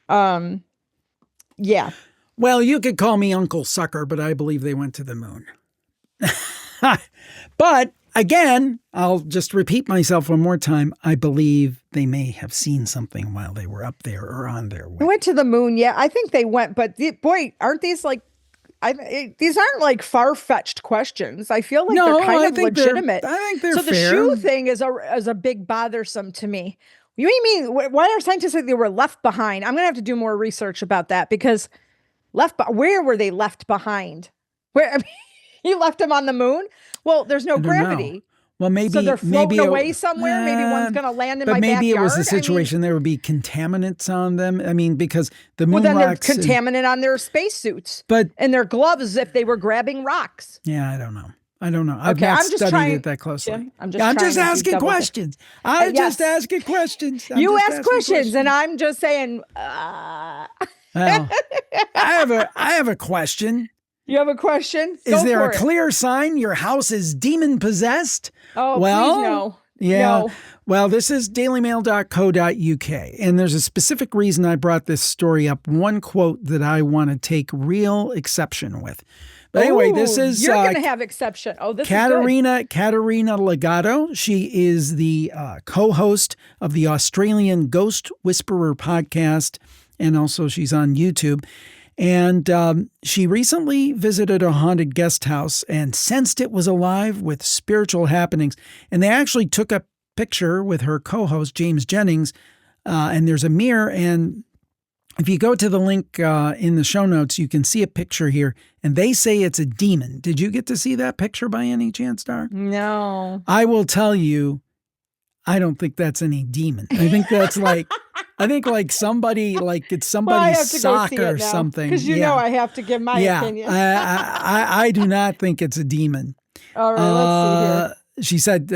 Yeah. Well, you could call me Uncle Sucker, but I believe they went to the moon. But again, I'll just repeat myself one more time. I believe they may have seen something while they were up there or on their way. They went to the moon. Yeah, I think they went. But boy, aren't these like, these aren't like far-fetched questions. I feel like they're kind of legitimate. I think they're so fair. The shoe thing is a big bothersome to me. You mean, why are scientists like they were left behind? I'm going to have to do more research about that because where were they left behind? You left them on the moon? Well, there's no gravity. Well, maybe so they're floating away somewhere. Maybe one's going to land in my backyard. But maybe it was a situation there would be contaminants on them. I mean, because the moon rocks. There's contaminant on their spacesuits, and their gloves if they were grabbing rocks. Yeah, I don't know. I've not studied it that closely. Jim, I'm just asking questions. I'm just asking questions. You ask questions, and I'm just saying. Well, I have a question. You have a question? Is there a clear sign your house is demon possessed? Oh, well, please no. Yeah. No. Well, this is dailymail.co.uk, and there's a specific reason I brought this story up. One quote that I want to take real exception with. But anyway, this is you're going to have exception. Oh, this Katerina Legato. She is the co-host of the Australian Ghost Whisperer podcast, and also she's on YouTube. And she recently visited a haunted guest house and sensed it was alive with spiritual happenings. And they actually took a picture with her co-host, James Jennings, and there's a mirror. And if you go to the link in the show notes, you can see a picture here. And they say it's a demon. Did you get to see that picture by any chance, Dar? No. I will tell you, I don't think that's any demon. I think that's like... I think like somebody, like it's somebody's sock or something. Because you know I have to give my opinion. I do not think it's a demon. All right, let's see here. She said,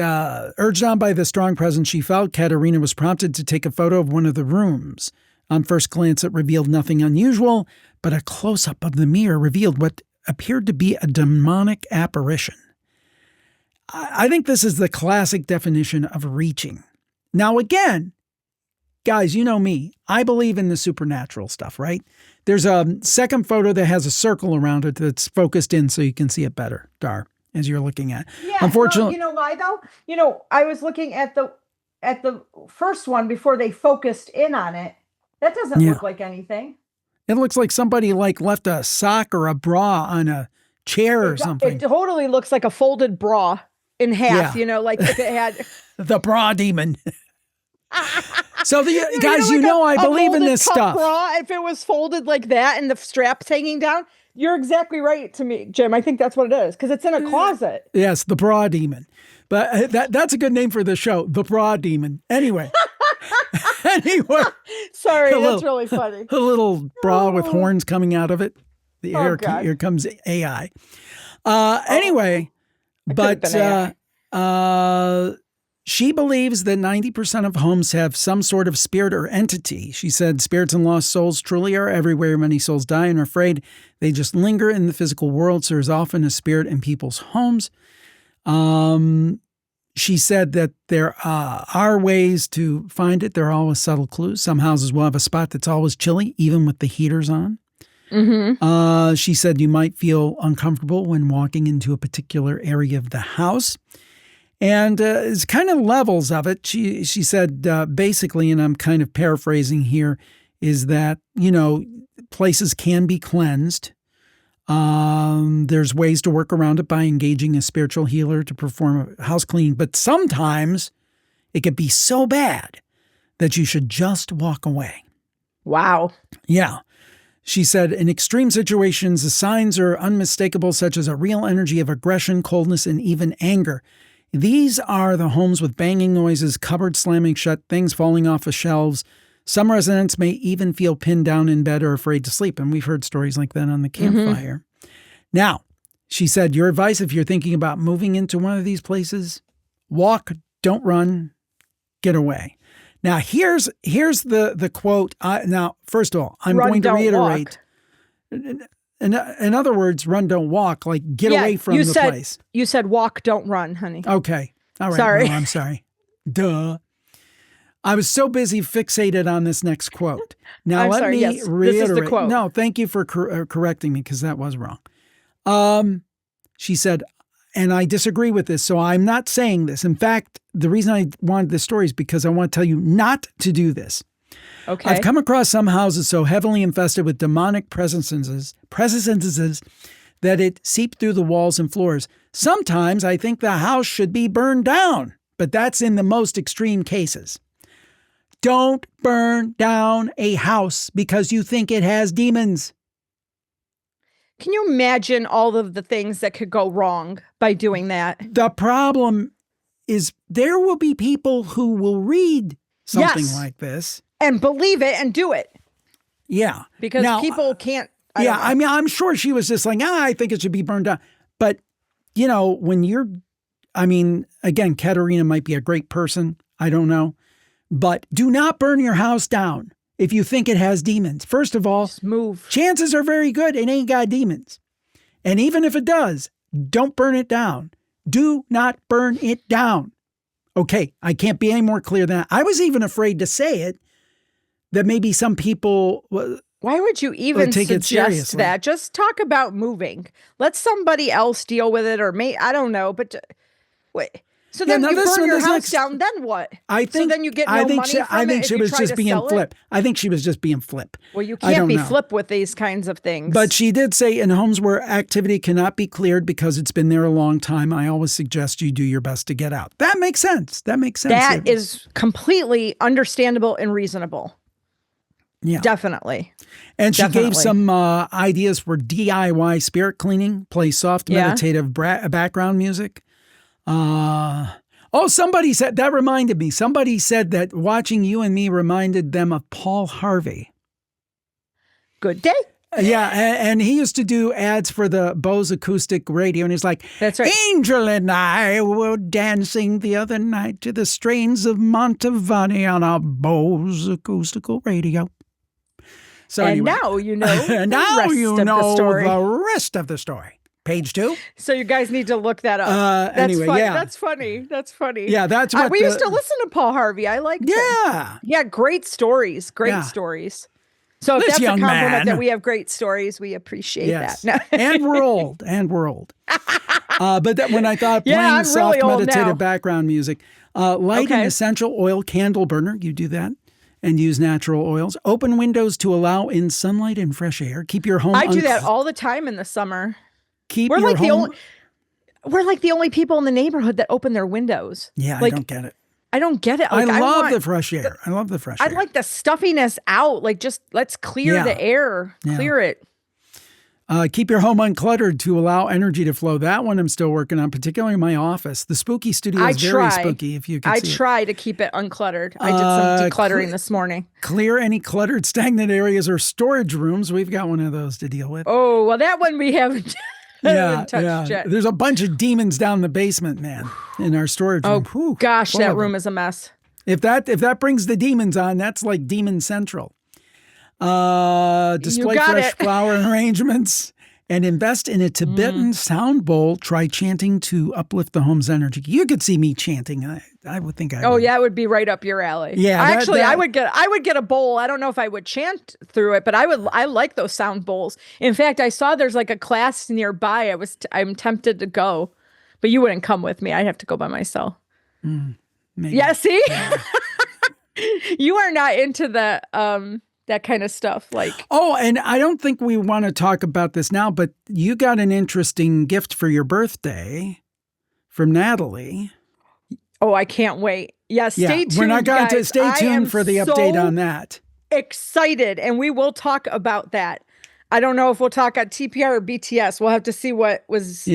urged on by the strong presence she felt, Katerina was prompted to take a photo of one of the rooms. On first glance, it revealed nothing unusual, but a close-up of the mirror revealed what appeared to be a demonic apparition. I think this is the classic definition of reaching. Now, again, guys, you know me. I believe in the supernatural stuff, right? There's a second photo that has a circle around it that's focused in so you can see it better, Dar, as you're looking at. Yeah, unfortunately, you know why though? You know, I was looking at the first one before they focused in on it. That doesn't look like anything. It looks like somebody like left a sock or a bra on a chair or something. It totally looks like a folded bra in half, you know, like if it had the bra demon. So guys, you know I believe in this stuff. Bra, if it was folded like that and the straps hanging down, you're exactly right to me, Jim. I think that's what it is because it's in a closet. Yes, the bra demon. But that's a good name for the show, the bra demon. Anyway. Sorry, that's really funny. A little bra with horns coming out of it. Here comes AI. Anyway, but she believes that 90% of homes have some sort of spirit or entity. She said spirits and lost souls truly are everywhere. Many souls die and are afraid they just linger in the physical world. So there's often a spirit in people's homes. She said that there are ways to find it. There are always subtle clues. Some houses will have a spot that's always chilly, even with the heaters on. Mm-hmm. She said you might feel uncomfortable when walking into a particular area of the house. And it's kind of levels of it. She said basically, and I'm kind of paraphrasing here, is that, you know, places can be cleansed. There's ways to work around it by engaging a spiritual healer to perform a house cleaning. But sometimes it could be so bad that you should just walk away. Wow. Yeah. She said, in extreme situations, the signs are unmistakable, such as a real energy of aggression, coldness, and even anger. These are the homes with banging noises, cupboards slamming shut, things falling off of shelves. Some residents may even feel pinned down in bed or afraid to sleep. And we've heard stories like that on the campfire. Now, she said, your advice if you're thinking about moving into one of these places, walk, don't run, get away. Now, here's the quote. Now, first of all, I'm going to reiterate. In other words, run, don't walk, like get away from the place. You said walk, don't run, honey. Okay. All right. Sorry. No, I'm sorry. Duh. I was so busy fixated on this next quote. Now, let me reiterate. This is the quote. No, thank you for correcting me because that was wrong. She said, and I disagree with this, so I'm not saying this. In fact, the reason I wanted this story is because I want to tell you not to do this. Okay. I've come across some houses so heavily infested with demonic presences that it seeped through the walls and floors. Sometimes I think the house should be burned down, but that's in the most extreme cases. Don't burn down a house because you think it has demons. Can you imagine all of the things that could go wrong by doing that? The problem is there will be people who will read something like this. And believe it and do it. Yeah. Because people can't. I mean, I'm sure she was just like, I think it should be burned down. But, when again, Katerina might be a great person. I don't know. But do not burn your house down if you think it has demons. First of all, just move. Chances are very good it ain't got demons. And even if it does, don't burn it down. Do not burn it down. Okay, I can't be any more clear than that. I was even afraid to say it, that maybe some people... Why would you even suggest that? Just talk about moving. Let somebody else deal with it, or I don't know, but wait. So then you burn your house down, then what? So then you get no money from it. I think she was just being flip. I think she was just being flip. Well, you can't be flip with these kinds of things. But she did say in homes where activity cannot be cleared because it's been there a long time, I always suggest you do your best to get out. That makes sense. That is completely understandable and reasonable. Yeah. Definitely. And she gave some ideas for DIY spirit cleaning. Play soft, meditative background music. Somebody said, that reminded me. Somebody said that watching you and me reminded them of Paul Harvey. Good day. Yeah, and he used to do ads for the Bose acoustic radio, and he's like, "That's right. Angel and I were dancing the other night to the strains of Montevani on our Bose acoustical radio." So anyway, now you know. The rest of the story. Page 2. So you guys need to look that up. That's funny. Yeah, that's what we used to listen to Paul Harvey. I liked him. Yeah, great stories. Stories. So if that's a compliment that we have great stories, we appreciate that. No. and we're old. But that when I thought playing soft meditative background music, light an essential oil candle burner. You do that. And use natural oils. Open windows to allow in sunlight and fresh air. Keep your home. I do that all the time in the summer. We're like the only people in the neighborhood that open their windows. Yeah, I don't get it. I don't get it. I love the fresh air. I'd like the stuffiness out. Like, just let's clear the air. Clear it. Keep your home uncluttered to allow energy to flow. That one I'm still working on, particularly in my office. The spooky studio is very spooky, if you can see it. I try to keep it uncluttered. I did some decluttering this morning. Clear any cluttered, stagnant areas or storage rooms. We've got one of those to deal with. Oh, well, that one we haven't touched yet. There's a bunch of demons down the basement, man, in our storage room. Oh, gosh, that room is a mess. If that brings the demons on, that's like Demon Central. Display fresh flower arrangements and invest in a Tibetan sound bowl. Try chanting to uplift the home's energy. You could see me chanting. I would think I would. Oh yeah, it would be right up your alley. Yeah, I would get a bowl. I don't know if I would chant through it, but I like those sound bowls. In fact, I saw there's like a class nearby. I'm tempted to go, but you wouldn't come with me. I'd have to go by myself. Maybe. Yeah, see? Yeah. You are not into the that kind of stuff. Like, oh, and I don't think we want to talk about this now, but you got an interesting gift for your birthday from Natalie. oh, I can't wait. Yeah, stay tuned. We're not going to stay tuned for the update on that. Excited, and we will talk about that. I don't know if we'll talk at TPR or BTS. We'll have to see what was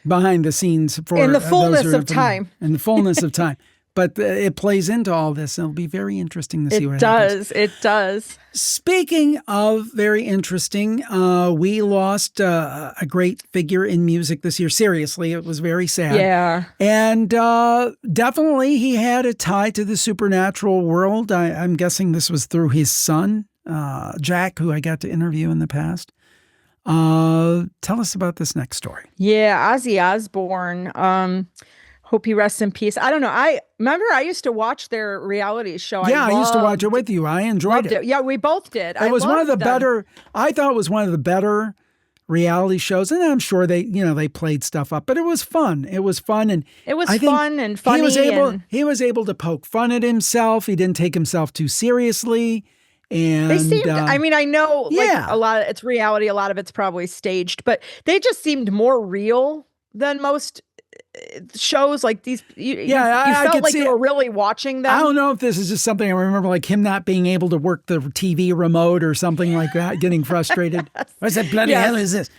behind the scenes for in the fullness of time. In the fullness of time. But it plays into all this. It'll be very interesting to see what happens. It does. Speaking of very interesting, we lost a great figure in music this year. Seriously, it was very sad. Yeah. And definitely he had a tie to the supernatural world. I'm guessing this was through his son, Jack, who I got to interview in the past. Tell us about this next story. Yeah, Ozzy Osbourne. Hope he rests in peace. I don't know. I remember I used to watch their reality show. Yeah, I used to watch it with you. I enjoyed it. Yeah, we both did. It was one of the better. I thought it was one of the better reality shows, and I'm sure they played stuff up, but it was fun. It was fun, and it was fun and funny. He was able to poke fun at himself. He didn't take himself too seriously. And they seemed, I mean, I know like a lot of it's reality, a lot of it's probably staged, but they just seemed more real than most shows like these. You felt like you were really watching them. I don't know if this is just something I remember, like him not being able to work the TV remote or something like that, getting frustrated. Yes. What the bloody hell is this?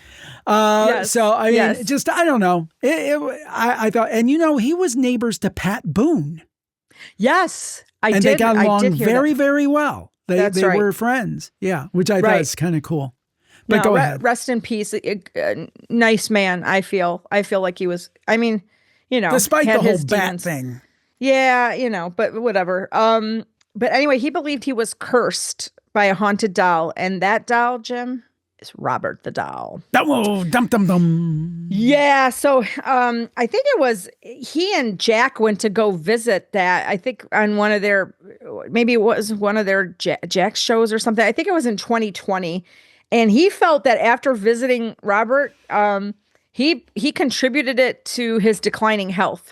So, I mean, just, I don't know. I thought, and he was neighbors to Pat Boone. Yes, and they got along very, very well. They right. were friends. Yeah, which I thought is kind of cool. But go ahead. Rest in peace. Nice man, I feel like he was, I mean, despite the whole bat thing. Yeah, but whatever. But anyway, he believed he was cursed by a haunted doll. And that doll, Jim, is Robert the doll. Oh, dum dum dum. Yeah. So I think it was he and Jack went to go visit that. I think on one of their, maybe it was one of their Jack's shows or something. I think it was in 2020. And he felt that after visiting Robert, he contributed it to his declining health.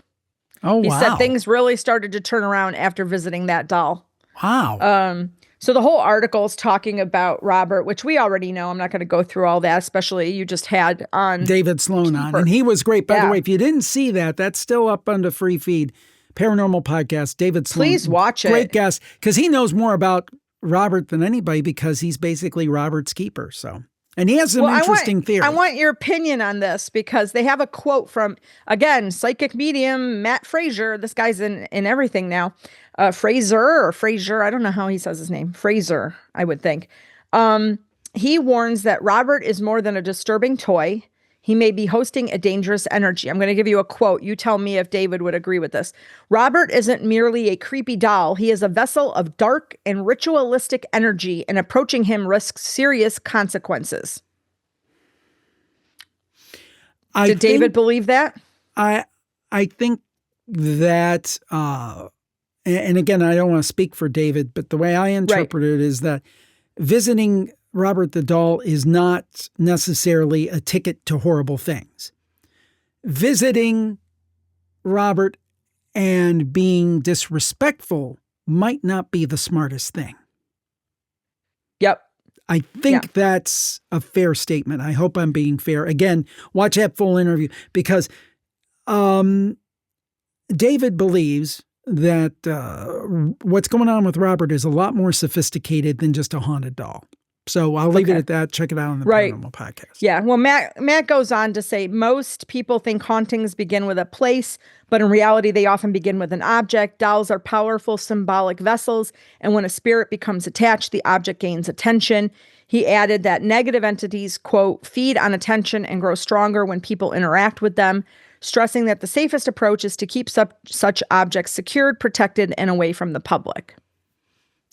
Oh, wow. He said things really started to turn around after visiting that doll. Wow. So the whole article is talking about Robert, which we already know. I'm not going to go through all that, especially you just had on David Sloan on. And he was great. By the way, if you didn't see that, that's still up on the free feed. Paranormal Podcast, David Sloan. Please watch it. Great guest, because he knows more about Robert than anybody, because he's basically Robert's keeper. So, and he has some interesting theories. I want your opinion on this, because they have a quote from, again, psychic medium Matt Fraser. This guy's in everything now. Fraser, I don't know how he says his name. Fraser, I would think. He warns that Robert is more than a disturbing toy. He may be hosting a dangerous energy. I'm going to give you a quote. You tell me if David would agree with this. Robert isn't merely a creepy doll. He is a vessel of dark and ritualistic energy, and approaching him risks serious consequences. Did David believe that? I think that, and again, I don't want to speak for David, but the way I interpret it is that visiting Robert the doll is not necessarily a ticket to horrible things. Visiting Robert and being disrespectful might not be the smartest thing. Yep. I think that's a fair statement. I hope I'm being fair. Again, watch that full interview, because David believes that what's going on with Robert is a lot more sophisticated than just a haunted doll. So I'll leave it at that. Check it out on the Paranormal Podcast. Yeah. Well, Matt goes on to say most people think hauntings begin with a place, but in reality, they often begin with an object. Dolls are powerful symbolic vessels, and when a spirit becomes attached, the object gains attention. He added that negative entities, quote, feed on attention and grow stronger when people interact with them, stressing that the safest approach is to keep such objects secured, protected, and away from the public.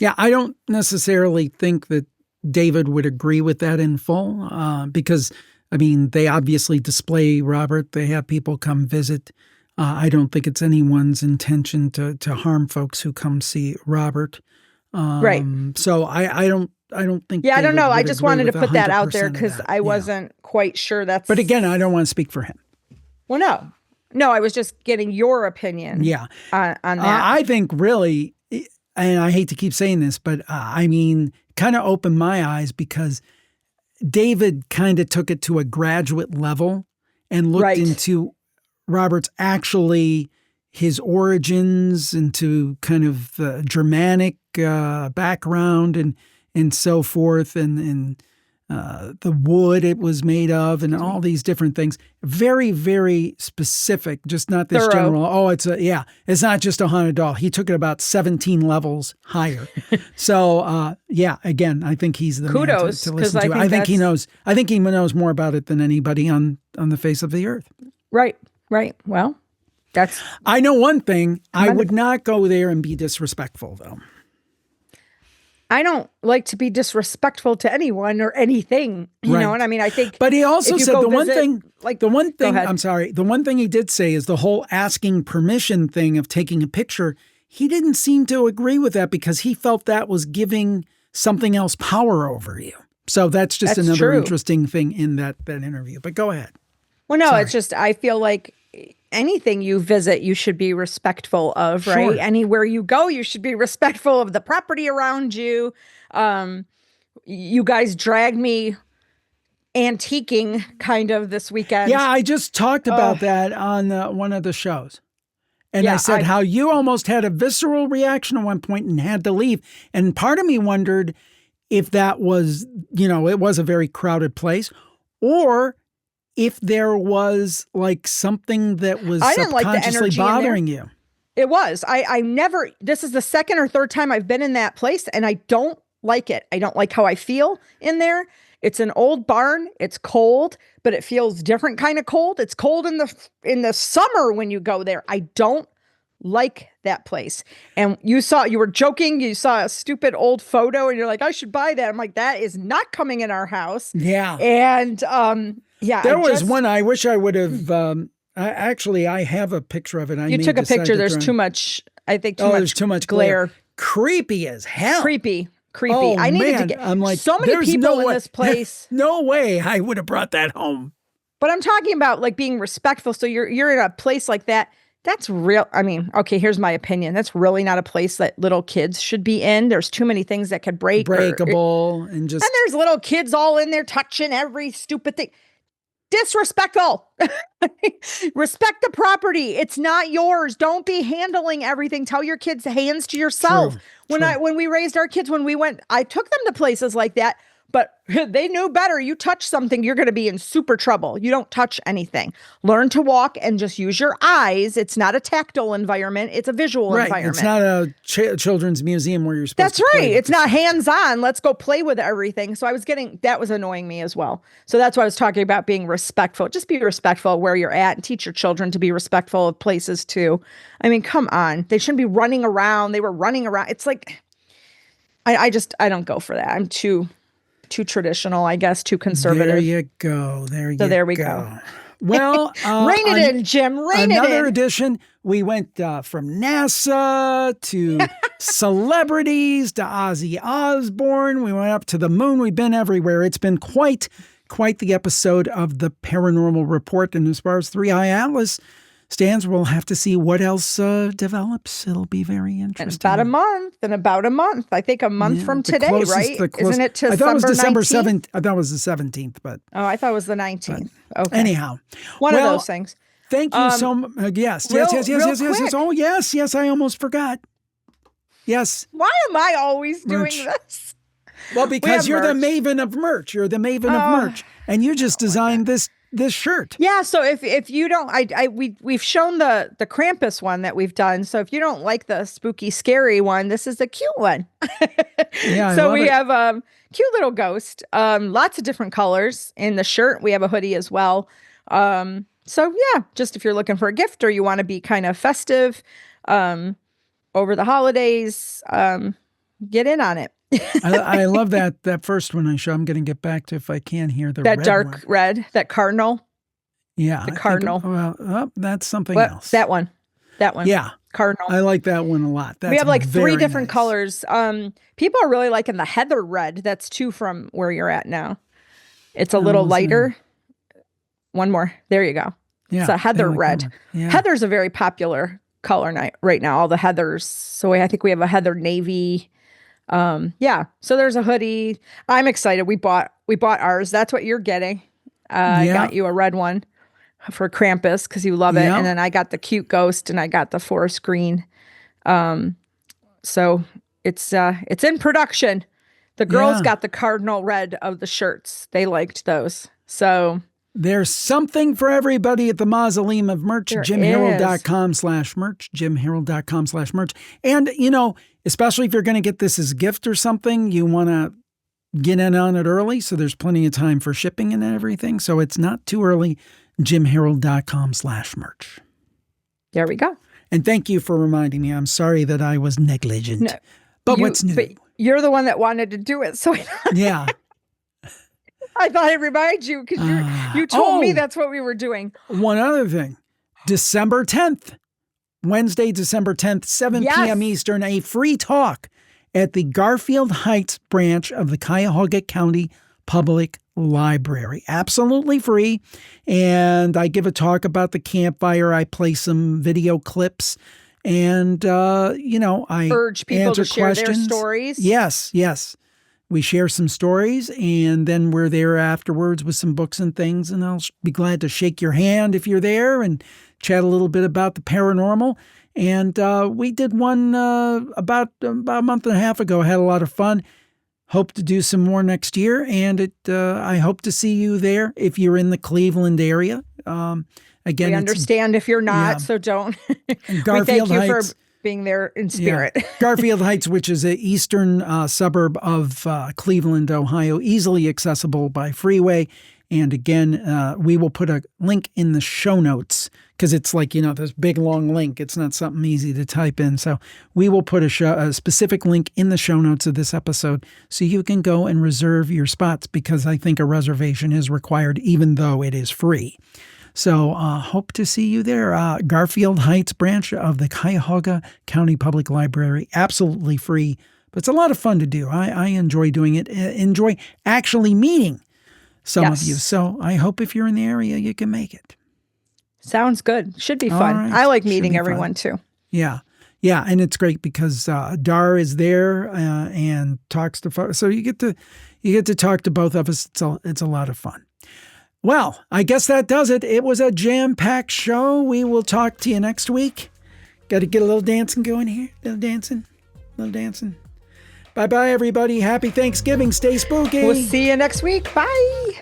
Yeah, I don't necessarily think that David would agree with that in full, because, I mean, they obviously display Robert. They have people come visit. I don't think it's anyone's intention to harm folks who come see Robert. Right. So I don't think. Yeah, I don't know. I just wanted to put that out there, because I wasn't quite sure that's. But again, I don't want to speak for him. Well, no, I was just getting your opinion. Yeah. On that. I think really, and I hate to keep saying this, but I mean, kind of opened my eyes because David kind of took it to a graduate level and looked into Robert's his origins, into kind of Germanic background and so forth, and the wood it was made of, and all these different things. Very, very specific, just not this general, it's not just a haunted doll. He took it about 17 levels higher. So, again, I think he's the kudos, man to listen to. I think he knows more about it than anybody on the face of the earth. Right. Well, I know one thing. I would not go there and be disrespectful, though. I don't like to be disrespectful to anyone or anything, you know. And I mean, I think. But he also said the one thing. I'm sorry. The one thing he did say is the whole asking permission thing of taking a picture. He didn't seem to agree with that because he felt that was giving something else power over you. So that's another interesting thing in that interview. But go ahead. Well, no, it's just I feel like anything you visit, you should be respectful of, right? Sure. Anywhere you go, you should be respectful of the property around you. You guys dragged me antiquing kind of this weekend. Yeah, I just talked about that on one of the shows. And I said how you almost had a visceral reaction at one point and had to leave. And part of me wondered if that was, it was a very crowded place, or if there was like something that was subconsciously bothering you. It was. I never, this is the second or third time I've been in that place, and I don't like it. I don't like how I feel in there. It's an old barn. It's cold, but it feels different kind of cold. It's cold in the summer when you go there. I don't like that place. And you were joking, you saw a stupid old photo and you're like, I should buy that. I'm like, that is not coming in our house. Yeah. And there was one I wish I would have. I have a picture of it. You took a picture. There's too much. I think there's too much glare. Creepy as hell. Creepy. Oh, I needed to get. I'm like, so many people in this place. No way I would have brought that home. But I'm talking about like being respectful. So you're in a place like that. That's real. I mean, okay, here's my opinion. That's really not a place that little kids should be in. There's too many things that could breakable, and there's little kids all in there touching every stupid thing. Disrespectful. Respect the property. It's not yours. Don't be handling everything. Tell your kids hands to yourself. When we raised our kids, I took them to places like that, but they knew better. You touch something, you're going to be in super trouble. You don't touch anything. Learn to walk and just use your eyes. It's not a tactile environment. It's a visual environment. It's not a children's museum where you're supposed to play. It's not hands-on. Let's go play with everything. So that was annoying me as well. So that's why I was talking about being respectful. Just be respectful of where you're at and teach your children to be respectful of places too. I mean, come on. They shouldn't be running around. They were running around. It's like, I don't go for that. I'm too traditional, I guess, too conservative. There you go. There we go. Well, rein it in, Jim. Rein it in. Another edition. We went from NASA to celebrities to Ozzy Osbourne. We went up to the moon. We've been everywhere. It's been quite the episode of the Paranormal Report. And as far as 3i Atlas stands, we'll have to see what else develops. It'll be very interesting. In about a month. I think a month from today, right? Isn't it to I thought it was December 7th? I thought it was the 17th, but I thought it was the 19th. Okay. Anyhow, one of those things. Thank you so much. Yes. Oh, yes. I almost forgot. Yes. Why am I always doing this? Well, because you're the maven of merch. You're the maven of merch, and you just designed this shirt. Yeah. So if you don't, we've shown the Krampus one that we've done. So if you don't like the spooky, scary one, this is a cute one. Yeah. So we have cute little ghost, lots of different colors in the shirt. We have a hoodie as well. So yeah, just if you're looking for a gift or you want to be kind of festive over the holidays, get in on it. I love that first one I show. I'm going to get back to if I can hear that red dark one. Red, that cardinal. Yeah, the cardinal. That's something else. That one. Yeah, cardinal. I like that one a lot. We have like 3 different colors. People are really liking the heather red. That's 2 from where you're at now. It's a little lighter. One more. There you go. Yeah, it's a heather red. Yeah. Heather's a very popular color right now. All the heathers. So I think we have a heather navy. Yeah. So there's a hoodie. I'm excited. We bought ours. That's what you're getting. I got you a red one for Krampus because you love it. Yeah. And then I got the cute ghost and I got the forest green. So it's in production. The girls got the cardinal red of the shirts. They liked those. So there's something for everybody at the Mausoleum of Merch, jimharold.com/merch, jimharold.com/merch. And, especially if you're going to get this as a gift or something, you want to get in on it early. So there's plenty of time for shipping and everything. So it's not too early, jimharold.com/merch. There we go. And thank you for reminding me. I'm sorry that I was negligent. No, but what's new? But you're the one that wanted to do it. So yeah. I thought I'd remind you because you told me that's what we were doing. One other thing. December 10th, Wednesday, December 10th, 7 p.m. Eastern, a free talk at the Garfield Heights branch of the Cuyahoga County Public Library. Absolutely free. And I give a talk about the campfire. I play some video clips. And, I urge people answer to share questions. Their stories. Yes. We share some stories, and then we're there afterwards with some books and things. And I'll be glad to shake your hand if you're there and chat a little bit about the paranormal. And we did one about a month and a half ago. I had a lot of fun. Hope to do some more next year. And I hope to see you there if you're in the Cleveland area. Again, we understand if you're not, so don't. Garfield we thank Heights, you for being there in spirit. Yeah. Garfield Heights, which is an eastern suburb of Cleveland, Ohio, easily accessible by freeway. And again, we will put a link in the show notes because it's like, this big long link. It's not something easy to type in. So we will put a specific link in the show notes of this episode so you can go and reserve your spots because I think a reservation is required even though it is free. So hope to see you there. Garfield Heights branch of the Cuyahoga County Public Library. Absolutely free, but it's a lot of fun to do. I enjoy doing it. Enjoy actually meeting some of you. So I hope if you're in the area, you can make it. Sounds good. Should be fun. Right. I like meeting everyone too. Yeah. Yeah. And it's great because Dar is there and talks to folks. So you get to talk to both of us. It's a lot of fun. Well, I guess that does it. It was a jam-packed show. We will talk to you next week. Got to get a little dancing going here. Little dancing. Bye-bye, everybody. Happy Thanksgiving. Stay spooky. We'll see you next week. Bye.